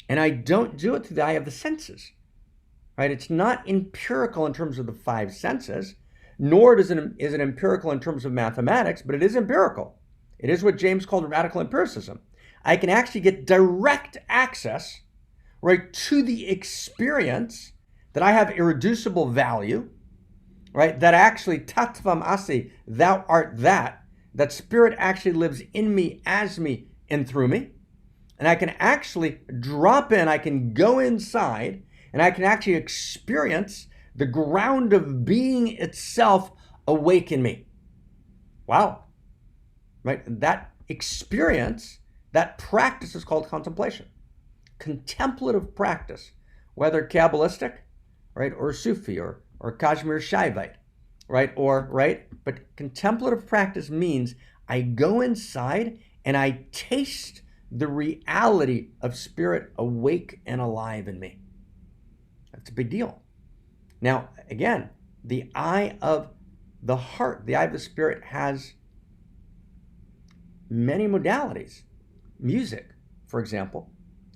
And I don't do it through the eye of the senses, right? It's not empirical in terms of the five senses, nor is it empirical in terms of mathematics, but it is empirical. It is what James called radical empiricism. I can actually get direct access, right, to the experience that I have irreducible value, right? That actually tattvam asi, thou art that spirit actually lives in me, as me, and through me. And I can actually drop in, I can go inside, and I can actually experience the ground of being itself awake in me. Wow. Right? That experience, that practice is called contemplation. Contemplative practice, whether Kabbalistic, right, or Sufi, or Kashmir Shaivite, right, but contemplative practice means I go inside and I taste the reality of spirit awake and alive in me. That's a big deal. Now, again, the eye of the heart, the eye of the spirit has many modalities. Music, for example,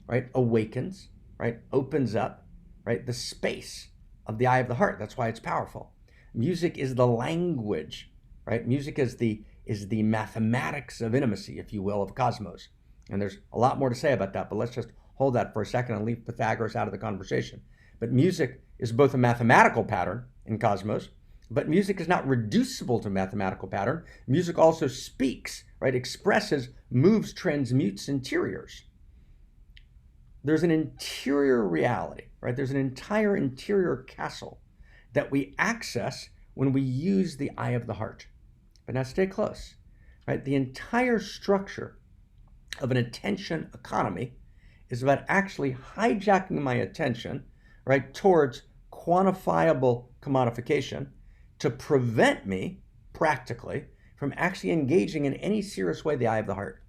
right, awakens, right, opens up, right, the space of the eye of the heart. That's why it's powerful. Music is the language, right? Music is the mathematics of intimacy, if you will, of cosmos. And there's a lot more to say about that, but let's just hold that for a second and leave Pythagoras out of the conversation. But music is both a mathematical pattern in cosmos, but music is not reducible to a mathematical pattern. Music also speaks, right? Expresses, moves, transmutes interiors. There's an interior reality, right? There's an entire interior castle that we access when we use the eye of the heart. But now stay close, right? The entire structure of an attention economy is about actually hijacking my attention, right, towards quantifiable commodification to prevent me, practically, from actually engaging in any serious way the eye of the heart.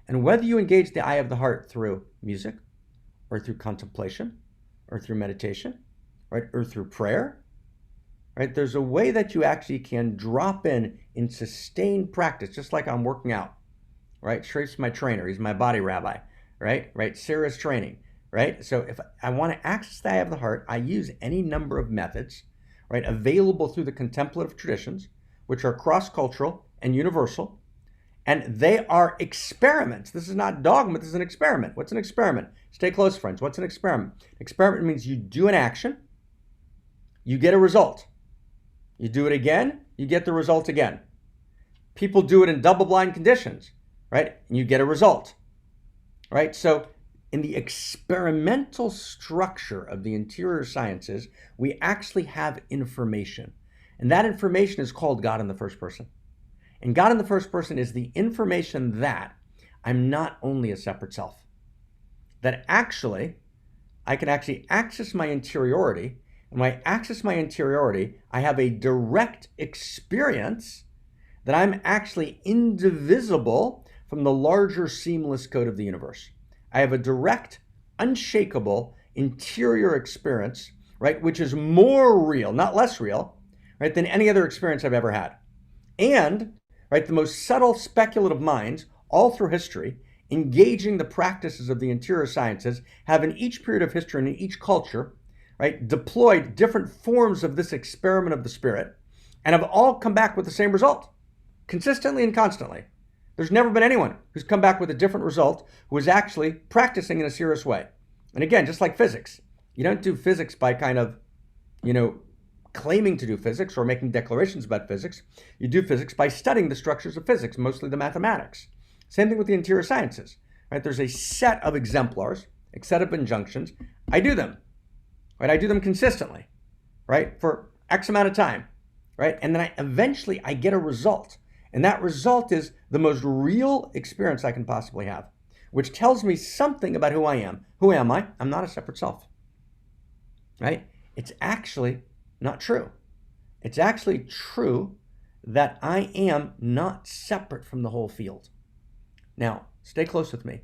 And whether you engage the eye of the heart through music, or through contemplation, or through meditation, right, or through prayer, right, there's a way that you actually can drop in sustained practice, just like I'm working out, right? Sharif's my trainer, he's my body rabbi, right? Sarah's training, right? So if I want to access the eye of the heart, I use any number of methods, right, available through the contemplative traditions, which are cross-cultural and universal, and they are experiments. This is not dogma, this is an experiment. What's an experiment? Stay close, friends. What's an experiment? Experiment means you do an action, you get a result. You do it again, you get the result again. People do it in double-blind conditions, right? And you get a result, right? So in the experimental structure of the interior sciences, we actually have information. And that information is called God in the first person. And God in the first person is the information that I'm not only a separate self, that actually I can actually access my interiority. And when I access my interiority, I have a direct experience that I'm actually indivisible from the larger seamless code of the universe. I have a direct, unshakable interior experience, right, which is more real, not less real, right, than any other experience I've ever had. And, right, the most subtle speculative minds all through history, engaging the practices of the interior sciences, have in each period of history and in each culture, right, deployed different forms of this experiment of the spirit, and have all come back with the same result, consistently and constantly. There's never been anyone who's come back with a different result who is actually practicing in a serious way. And again, just like physics, you don't do physics by kind of, claiming to do physics or making declarations about physics. You do physics by studying the structures of physics, mostly the mathematics. Same thing with the interior sciences, right? There's a set of exemplars, a set of injunctions. I do them, right? I do them consistently, right? For X amount of time, right? And then eventually I get a result. And that result is the most real experience I can possibly have, which tells me something about who I am. Who am I? I'm not a separate self, right? It's actually not true. It's actually true that I am not separate from the whole field. Now, Stay close with me.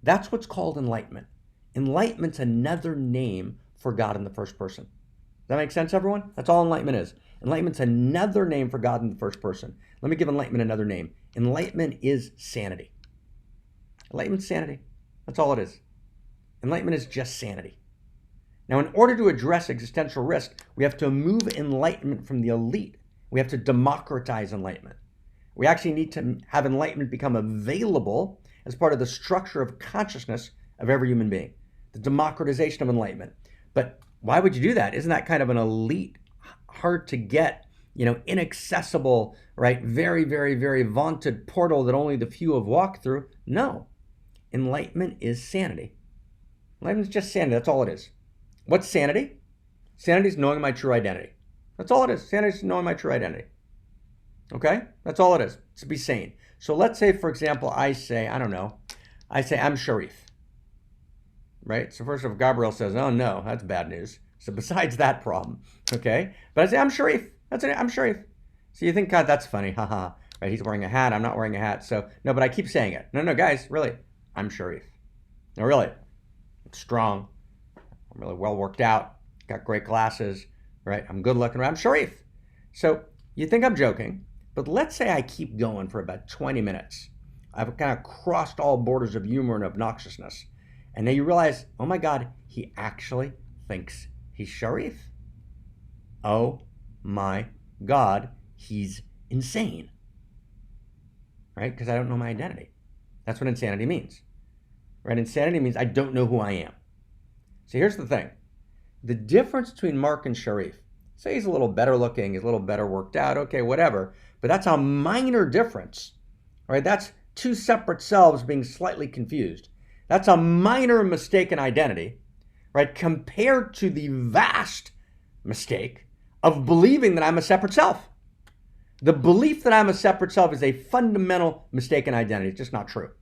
That's what's called enlightenment. Enlightenment's another name for God in the first person. Does that make sense, everyone? That's all enlightenment is. Enlightenment's another name for God in the first person. Let me give enlightenment another name. Enlightenment is sanity. Enlightenment's sanity. That's all it is. Enlightenment is just sanity. Now, in order to address existential risk, we have to move enlightenment from the elite. We have to democratize enlightenment. We actually need to have enlightenment become available as part of the structure of consciousness of every human being. The democratization of enlightenment. But why would you do that? Isn't that kind of an elite, hard to get, inaccessible, right? Very, very, very vaunted portal that only the few have walked through? No. Enlightenment is sanity. Enlightenment is just sanity. That's all it is. What's sanity? Sanity is knowing my true identity. That's all it is. Sanity is knowing my true identity. Okay? That's all it is. To be sane. So let's say, for example, I say I'm Sharif. Right? So first of all, Gabrielle says, oh no, that's bad news. So besides that problem, okay? But I say, I'm Sharif. That's it. I'm Sharif. So you think, God, that's funny. Haha. Right? He's wearing a hat. I'm not wearing a hat. So no, but I keep saying it. No, guys, really, I'm Sharif. No, really. I'm strong. I'm really well worked out. Got great glasses. Right? I'm good looking. I'm Sharif. So you think I'm joking, but let's say I keep going for about 20 minutes. I've kind of crossed all borders of humor and obnoxiousness. And then you realize, oh my God, he actually thinks he's Sharif. Oh my God, he's insane. Right? Because I don't know my identity. That's what insanity means. Right? Insanity means I don't know who I am. So here's the thing. The difference between Marc and Sharif, say he's a little better looking, he's a little better worked out, okay, whatever, but that's a minor difference. Right? That's two separate selves being slightly confused. That's a minor mistaken identity, right, compared to the vast mistake of believing that I'm a separate self. The belief that I'm a separate self is a fundamental mistaken identity. It's just not true.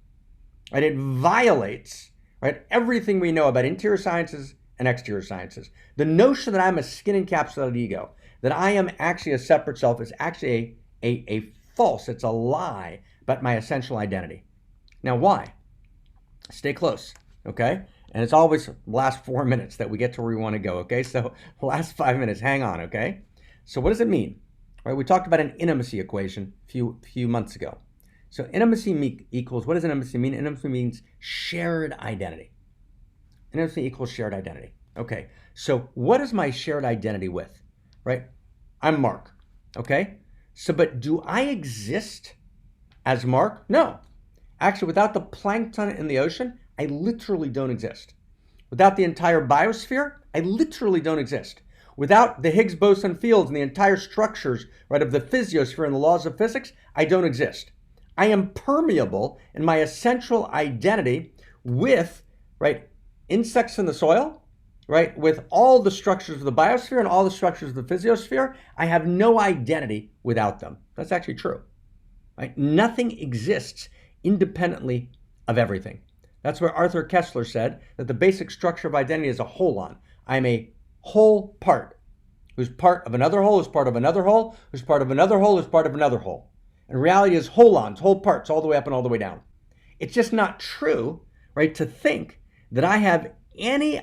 Right? It violates, right, everything we know about interior sciences and exterior sciences. The notion that I'm a skin-encapsulated ego, that I am actually a separate self, is actually a false, it's a lie about my essential identity. Now, why? Stay close, okay? And it's always the last 4 minutes that we get to where we want to go, okay? So the last 5 minutes, hang on, okay? So what does it mean? Right, we talked about an intimacy equation a few months ago. So intimacy equals, what does intimacy mean? Intimacy means shared identity. Intimacy equals shared identity. Okay, so what is my shared identity with? Right? I'm Marc, okay? So, but do I exist as Marc? No. Actually, without the plankton in the ocean, I literally don't exist. Without the entire biosphere, I literally don't exist. Without the Higgs boson fields and the entire structures, right, of the physiosphere and the laws of physics, I don't exist. I am permeable in my essential identity with, right, insects in the soil, right, with all the structures of the biosphere and all the structures of the physiosphere. I have no identity without them. That's actually true. Right? Nothing exists independently of everything. That's where Arthur Koestler said that the basic structure of identity is a holon. I'm a whole part, who's part of another whole, who's part of another whole, who's part of another whole, who's part of another whole. And reality is holons, whole parts, all the way up and all the way down. It's just not true, right, to think that I have any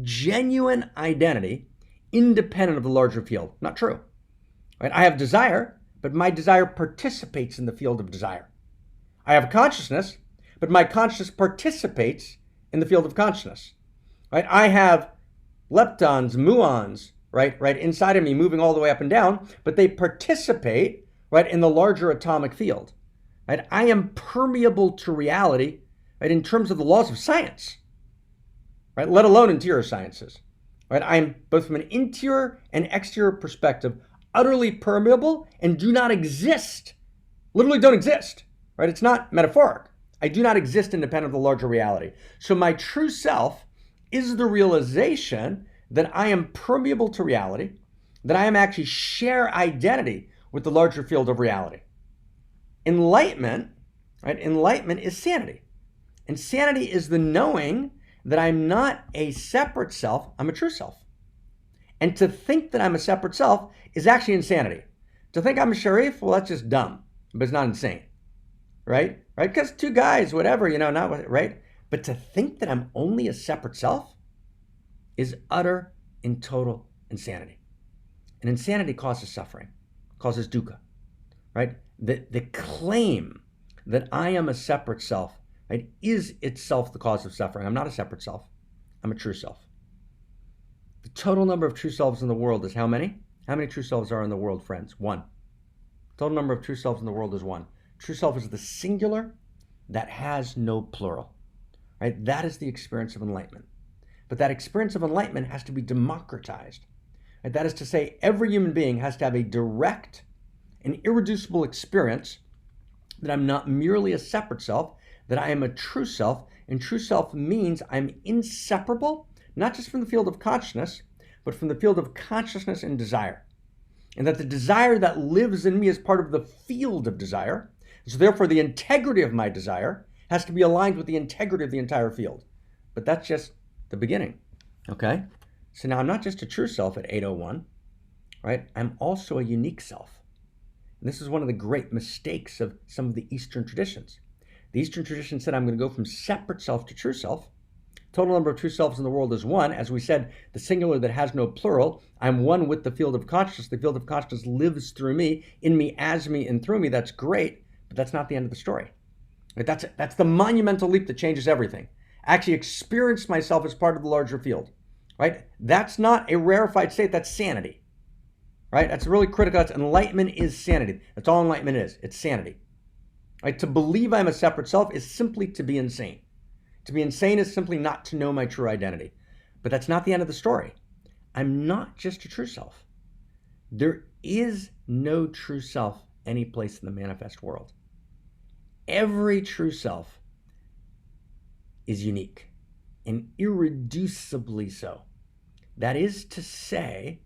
genuine identity independent of the larger field. Not true. Right? I have desire, but my desire participates in the field of desire. I have consciousness, but my consciousness participates in the field of consciousness. Right? I have leptons, muons, right inside of me moving all the way up and down, but they participate, right, in the larger atomic field. Right? I am permeable to reality, right, in terms of the laws of science, right, let alone interior sciences. Right? I am, both from an interior and exterior perspective, utterly permeable and do not exist, literally don't exist. Right? It's not metaphoric. I do not exist independent of the larger reality. So my true self is the realization that I am permeable to reality, that I am actually share identity with the larger field of reality. Enlightenment, right? Enlightenment is sanity. And sanity is the knowing that I'm not a separate self, I'm a true self. And to think that I'm a separate self is actually insanity. To think I'm a Sharif, well, that's just dumb, but it's not insane. right? Right? Because two guys, whatever, not right. But to think that I'm only a separate self is utter and total insanity. And insanity causes suffering, causes dukkha, right? The claim that I am a separate self, right, is itself the cause of suffering. I'm not a separate self. I'm a true self. The total number of true selves in the world is how many? How many true selves are in the world, friends? One. Total number of true selves in the world is one. True self is the singular that has no plural, right? That is the experience of enlightenment. But that experience of enlightenment has to be democratized. Right? That is to say, every human being has to have a direct and irreducible experience that I'm not merely a separate self, that I am a true self, and true self means I'm inseparable, not just from the field of consciousness, but from the field of consciousness and desire. And that the desire that lives in me is part of the field of desire. So therefore, the integrity of my desire has to be aligned with the integrity of the entire field. But that's just the beginning, okay? So now I'm not just a true self at 801, right? I'm also a unique self. And this is one of the great mistakes of some of the Eastern traditions. The Eastern tradition said, I'm going to go from separate self to true self. Total number of true selves in the world is one. As we said, the singular that has no plural. I'm one with the field of consciousness. The field of consciousness lives through me, in me, as me, and through me. That's great, but that's not the end of the story. Right? That's the monumental leap that changes everything. I actually experience myself as part of the larger field. Right? That's not a rarefied state. That's sanity. Right? That's really critical. That's enlightenment is sanity. That's all enlightenment is. It's sanity. Right? To believe I'm a separate self is simply to be insane. To be insane is simply not to know my true identity. But that's not the end of the story. I'm not just a true self. There is no true self any place in the manifest world. Every true self is unique and irreducibly so. That is to say,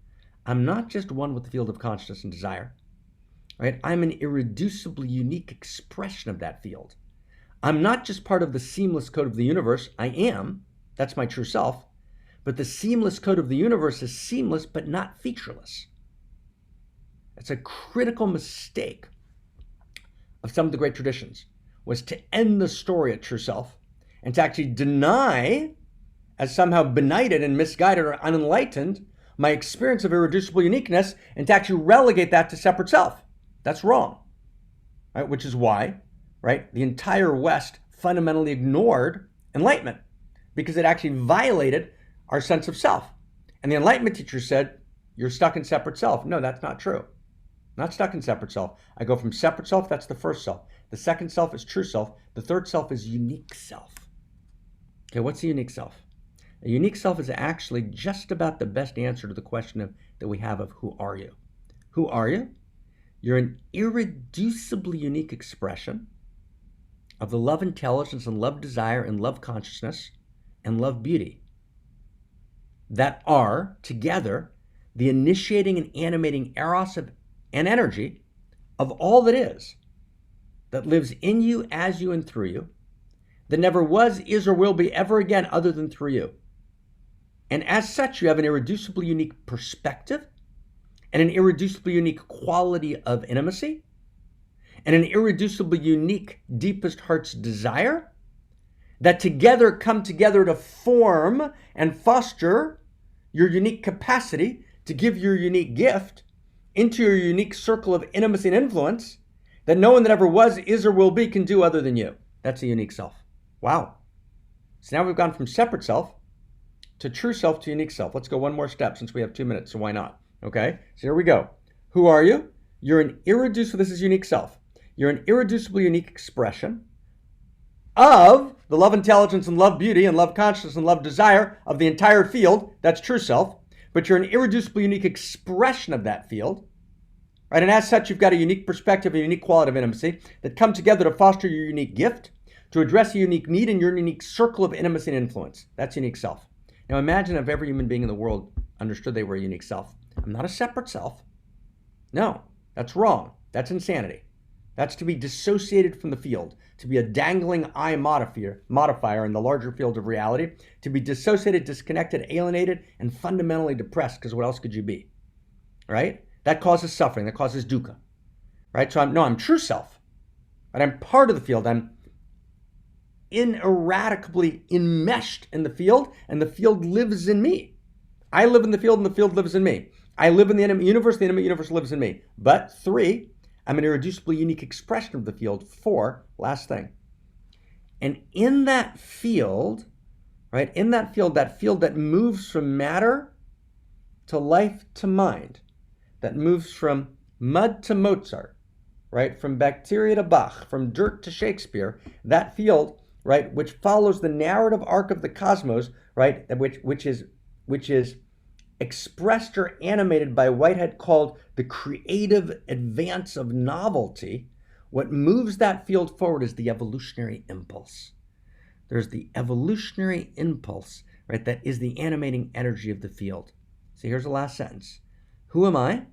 I'm not just one with the field of consciousness and desire. Right? I'm an irreducibly unique expression of that field. I'm not just part of the seamless code of the universe. I am. That's my true self. But the seamless code of the universe is seamless but not featureless. That's a critical mistake of some of the great traditions, was to end the story at true self and to actually deny, as somehow benighted and misguided or unenlightened, my experience of irreducible uniqueness, and to actually relegate that to separate self. That's wrong. Right? Which is why, right, the entire West fundamentally ignored enlightenment because it actually violated our sense of self. And the enlightenment teacher said, you're stuck in separate self. No, that's not true. I'm not stuck in separate self. I go from separate self, that's the first self. The second self is true self. The third self is unique self. Okay, what's a unique self? A unique self is actually just about the best answer to the question that we have of who are you? Who are you? You're an irreducibly unique expression of the love intelligence and love desire and love consciousness and love beauty that are together the initiating and animating eros and energy of all that is, that lives in you, as you, and through you, that never was, is, or will be ever again other than through you. And as such, you have an irreducibly unique perspective and an irreducibly unique quality of intimacy and an irreducibly unique deepest heart's desire that together come together to form and foster your unique capacity to give your unique gift into your unique circle of intimacy and influence that no one that ever was, is, or will be can do other than you. That's a unique self. Wow. So now we've gone from separate self to true self to unique self. Let's go one more step since we have 2 minutes, so why not? Okay, so here we go. Who are you? You're an irreducible, this is unique self. You're an irreducibly unique expression of the love intelligence and love beauty and love consciousness and love desire of the entire field. That's true self. But you're an irreducibly unique expression of that field. Right? And as such, you've got a unique perspective, a unique quality of intimacy that come together to foster your unique gift, to address a unique need in your unique circle of intimacy and influence. That's unique self. Now imagine if every human being in the world understood they were a unique self. I'm not a separate self. No, that's wrong. That's insanity. That's to be dissociated from the field, to be a dangling I modifier in the larger field of reality, to be dissociated, disconnected, alienated, and fundamentally depressed, because what else could you be? Right? That causes suffering. That causes dukkha. Right? So I'm true self. Right? I'm part of the field. I'm ineradicably enmeshed in the field, and the field lives in me. I live in the field, and the field lives in me. I live in the intimate universe lives in me. But 3, I'm an irreducibly unique expression of the field. 4, last thing. And in that field, right, that field that moves from matter to life to mind, that moves from mud to Mozart, right, from bacteria to Bach, from dirt to Shakespeare, that field, right, which follows the narrative arc of the cosmos, right, which is expressed or animated by Whitehead called the creative advance of novelty. What moves that field forward is the evolutionary impulse. There's the evolutionary impulse, right, that is the animating energy of the field. So here's the last sentence. Who am I?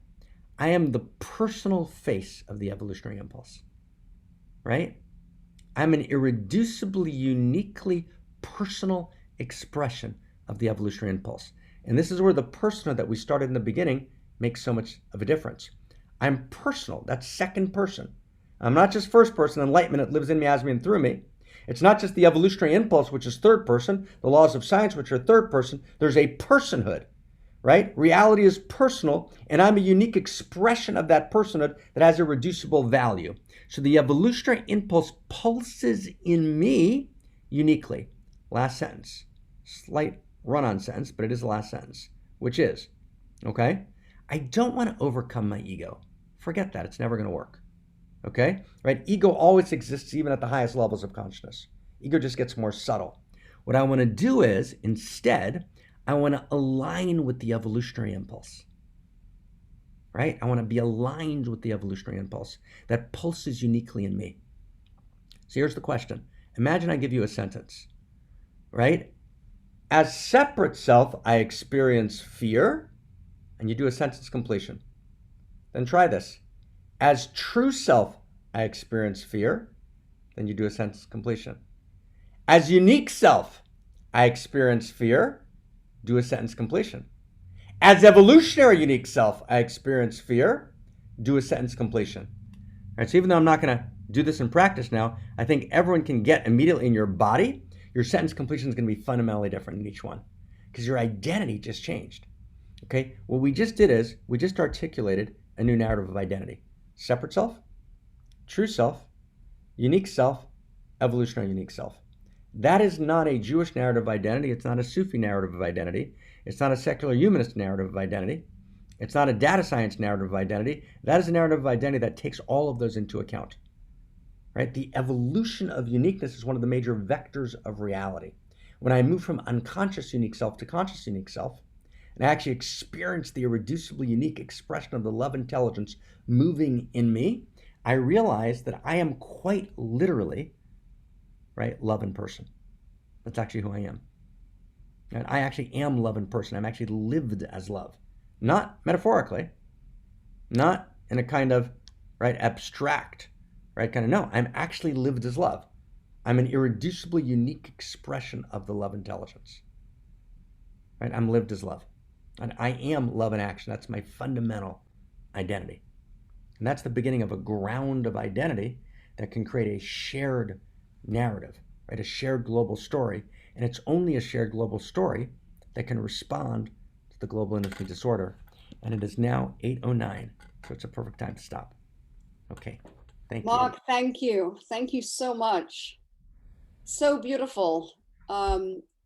I am the personal face of the evolutionary impulse, right? I'm an irreducibly, uniquely personal expression of the evolutionary impulse. And this is where the personhood that we started in the beginning makes so much of a difference. I'm personal. That's second person. I'm not just first person, enlightenment, it lives in me, as me, and through me. It's not just the evolutionary impulse, which is third person, the laws of science, which are third person. There's a personhood, right? Reality is personal, and I'm a unique expression of that personhood that has a reducible value. So the evolutionary impulse pulses in me uniquely. Last sentence. Slight run-on sentence, but it is the last sentence, which is, okay, I don't want to overcome my ego. Forget that. It's never going to work. Okay? Right? Ego always exists even at the highest levels of consciousness. Ego just gets more subtle. What I want to do is, instead, I want to align with the evolutionary impulse. Right? I want to be aligned with the evolutionary impulse that pulses uniquely in me. So here's the question. Imagine I give you a sentence. Right? As separate self, I experience fear, and you do a sentence completion. Then try this. As true self, I experience fear, then you do a sentence completion. As unique self, I experience fear, do a sentence completion. As evolutionary unique self, I experience fear, do a sentence completion. All right, so even though I'm not going to do this in practice now, I think everyone can get immediately in your body, your sentence completion is going to be fundamentally different in each one because your identity just changed. Okay, what we just did is we just articulated a new narrative of identity. Separate self, true self, unique self, evolutionary unique self. That is not a Jewish narrative of identity. It's not a Sufi narrative of identity. It's not a secular humanist narrative of identity. It's not a data science narrative of identity. That is a narrative of identity that takes all of those into account. Right? The evolution of uniqueness is one of the major vectors of reality. When I move from unconscious unique self to conscious unique self, and I actually experience the irreducibly unique expression of the love intelligence moving in me, I realize that I am quite literally, right, love in person. That's actually who I am. And I actually am love in person. I'm actually lived as love. Not metaphorically, not in a kind of, right, abstract, right, kind of, no, I'm actually lived as love. I'm an irreducibly unique expression of the love intelligence. Right? I'm lived as love. And I am love in action. That's my fundamental identity. And that's the beginning of a ground of identity that can create a shared narrative, right? A shared global story. And it's only a shared global story that can respond to the global intimacy disorder. And it is now 8:09, so it's a perfect time to stop. Okay, thank you. Marc, thank you. Thank you so much. So beautiful.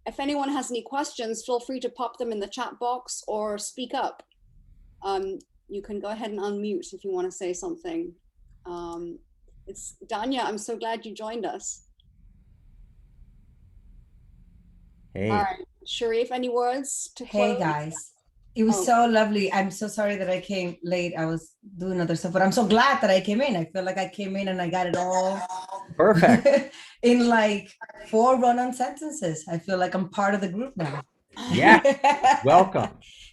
If anyone has any questions, feel free to pop them in the chat box or speak up. You can go ahead and unmute if you want to say something. It's Danya, I'm so glad you joined us. Hey. All right, Sharif, any words to close? Hey guys, it was so lovely. I'm so sorry that I came late. I was doing other stuff, but I'm so glad that I came in. I feel like I came in and I got it all Perfect. in like 4 run-on sentences. I feel like I'm part of the group now. Yeah, welcome.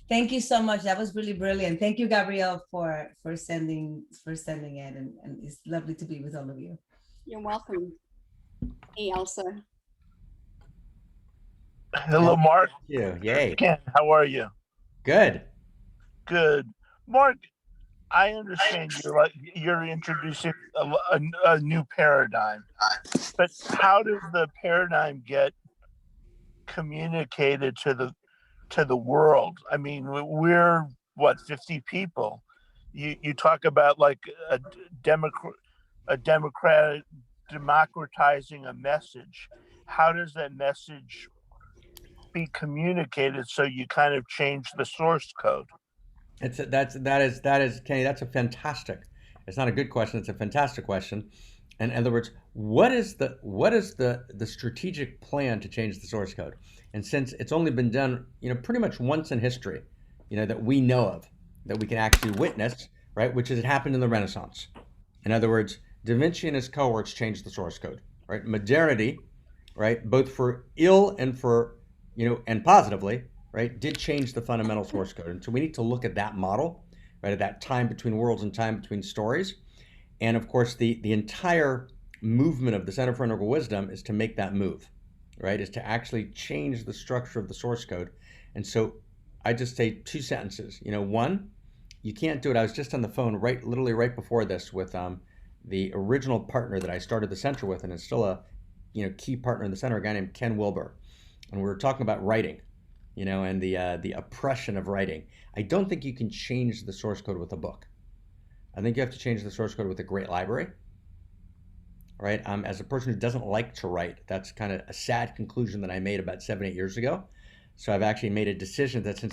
Thank you so much. That was really brilliant. Thank you, Gabrielle, for sending it, and it's lovely to be with all of you. You're welcome. Hey, Elsa. Hello, Marc. You. Yay. Ken, how are you? Good. Good. Marc, I understand you're introducing a new paradigm, but how does the paradigm get communicated to the world? I mean, we're what, 50 people. You talk about like a democratizing a message. How does that message be communicated so you kind of change the source code? That is Kenny. That's a fantastic. It's not a good question. It's a fantastic question. And in other words, what is the strategic plan to change the source code? And since it's only been done, pretty much once in history, that we know of, that we can actually witness, right? Which is it happened in the Renaissance. In other words, Da Vinci and his cohorts changed the source code, right? Modernity, right, both for ill and for and positively, right, did change the fundamental source code. And so we need to look at that model, right, at that time between worlds and time between stories. And of course, the entire movement of the Center for Integral Wisdom is to make that move, right, is to actually change the structure of the source code. And so I just say two sentences. One, you can't do it. I was just on the phone literally right before this with the original partner that I started the center with, and is still a key partner in the center, a guy named Ken Wilber. And we were talking about writing, and the oppression of writing. I don't think you can change the source code with a book. I think you have to change the source code with a great library, right? As a person who doesn't like to write, that's kind of a sad conclusion that I made about 7-8 years ago. So I've actually made a decision that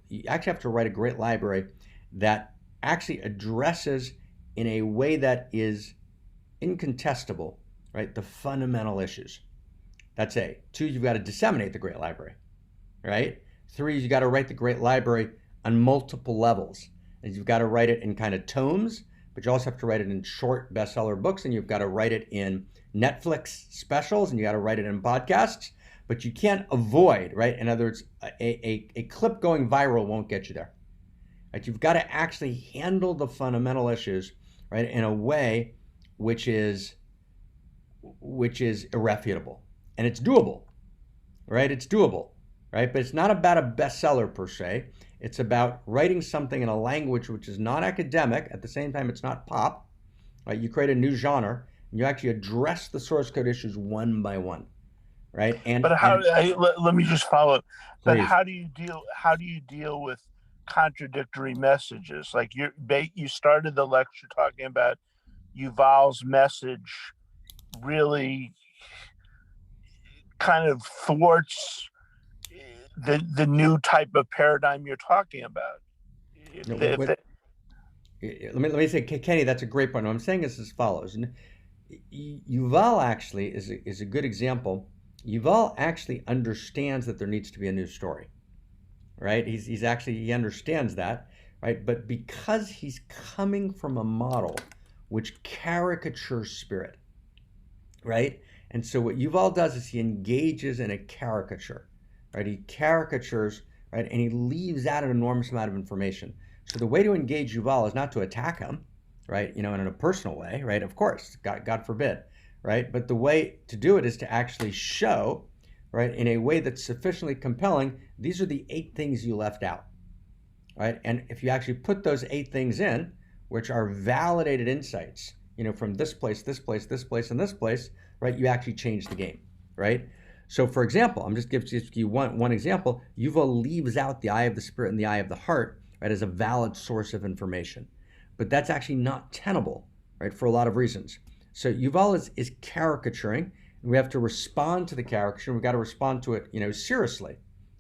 you actually have to write a great library that actually addresses in a way that is incontestable, right, the fundamental issues. That's A. 2, you've got to disseminate the great library, right? 3, you've got to write the great library on multiple levels. And you've got to write it in kind of tomes, but you also have to write it in short bestseller books, and you've got to write it in Netflix specials, and you got to write it in podcasts, but you can't avoid, right? In other words, a clip going viral won't get you there. Right? You've got to actually handle the fundamental issues, right, in a way which is irrefutable. And it's doable, right? It's doable, right? But it's not about a bestseller per se. It's about writing something in a language which is not academic. At the same time, it's not pop, right? You create a new genre, and you actually address the source code issues one by one, right? Let me just follow up. But Please. How do you deal with contradictory messages? Like you started the lecture talking about Yuval's message really kind of thwarts the new type of paradigm you're talking about. Let me say, Kenny, that's a great point. What I'm saying is as follows. Yuval actually is a good example. Yuval actually understands that there needs to be a new story, right? He understands that, right? But because he's coming from a model which caricatures spirit, right? And so what Yuval does is he engages in a caricature, right? He caricatures, right? And he leaves out an enormous amount of information. So the way to engage Yuval is not to attack him, right? In a personal way, right? Of course, God forbid, right? But the way to do it is to actually show, right, in a way that's sufficiently compelling, these are the 8 things you left out, right? And if you actually put those 8 things in, which are validated insights, from this place, this place, this place, and this place, right, you actually change the game, right? So for example, I'm just giving you one example. Yuval leaves out the eye of the spirit and the eye of the heart, right, as a valid source of information. But that's actually not tenable, right, for a lot of reasons. So Yuval is caricaturing, and we have to respond to the caricature. We've got to respond to it, seriously,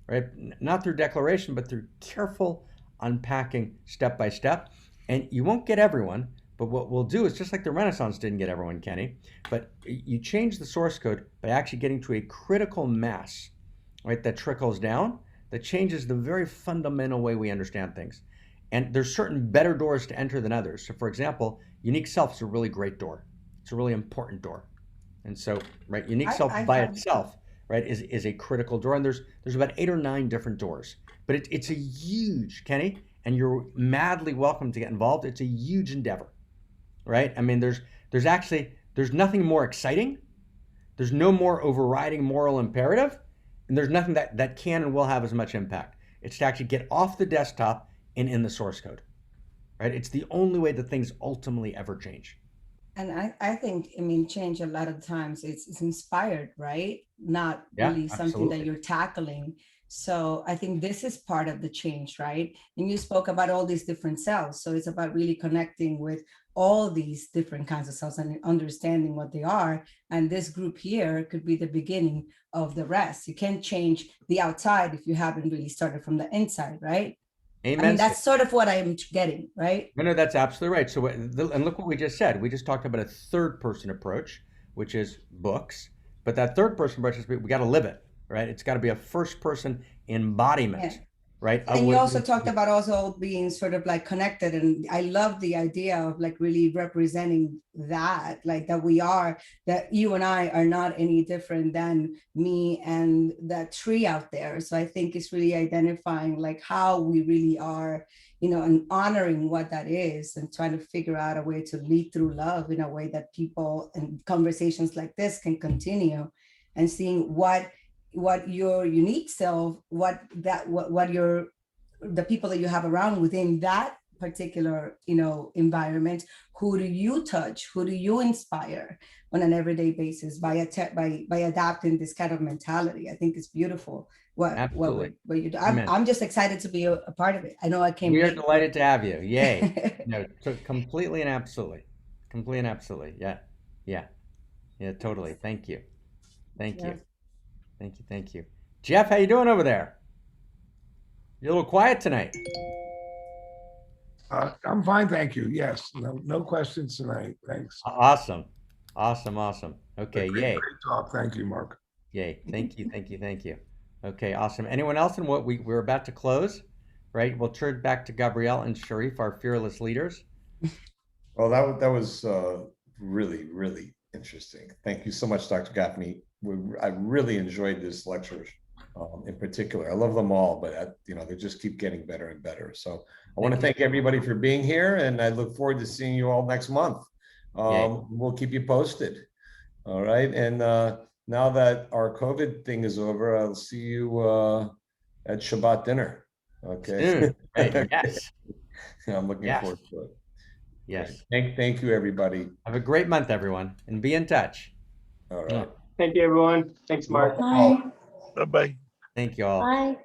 right? Not through declaration, but through careful unpacking step by step. And you won't get everyone, but what we'll do is just like the Renaissance didn't get everyone, Kenny, but you change the source code by actually getting to a critical mass, right, that trickles down, that changes the very fundamental way we understand things. And there's certain better doors to enter than others. So for example, unique self is a really great door. It's a really important door. And so, right, unique self by itself, right, is a critical door. And there's about 8 or 9 different doors. But it's a huge, Kenny, and you're madly welcome to get involved. It's a huge endeavor, right? I mean, there's nothing more exciting. There's no more overriding moral imperative. And there's nothing that can and will have as much impact. It's to actually get off the desktop and in the source code. right? It's the only way that things ultimately ever change. And I think, I mean, change a lot of times it's inspired, right? Not Yeah, really something absolutely. that you're tackling. So I think this is part of the change, right? And you spoke about all these different cells. So it's about really connecting with all these different kinds of cells and understanding what they are. And this group here could be the beginning of the rest. You can't change the outside if you haven't really started from the inside, right? Amen. I mean, that's sort of what I'm getting, right? No, that's absolutely right. So, and look what we just said. We just talked about a third person approach, which is books. But that third person approach is we got to live it, right? It's got to be a first person embodiment, Yeah. right? And you also talked about also being sort of like connected. And I love the idea of like really representing that, like that we are, that you and I are not any different than me and that tree out there. So I think it's really identifying like how we really are, you know, and honoring what that is and trying to figure out a way to lead through love in a way that people and conversations like this can continue, and seeing what your unique self, what your the people that you have around within that particular, you know, environment, who do you touch, who do you inspire on an everyday basis by adapting this kind of mentality. I think it's beautiful what you do. I'm just excited to be a part of it. I know I came We are late, delighted to have you. Yay. No, completely and absolutely. Completely and absolutely. Yeah, totally. Thank you. Thank you. Jeff, how you doing over there? You're a little quiet tonight. I'm fine, thank you. Yes, no questions tonight. Thanks. Awesome. Okay, yay. Great talk. Thank you, Mark. Yay. Thank you. Okay, awesome. Anyone else in what we're about to close, right? We'll turn back to Gabrielle and Sharif, our fearless leaders. Well, that was really, really interesting. Thank you so much, Dr. Gafni. I really enjoyed this lecture in particular. I love them all, but you know, they just keep getting better and better. So I want to thank everybody for being here, and I look forward to seeing you all next month. We'll keep you posted. All right. And now that our COVID thing is over, I'll see you at Shabbat dinner. Okay. Soon. Right. Yes. I'm looking forward to it. Yes. Thank you, everybody. Have a great month, everyone, and be in touch. All right. Thank you, everyone. Thanks, Mark. Bye. Bye-bye. Thank you all. Bye.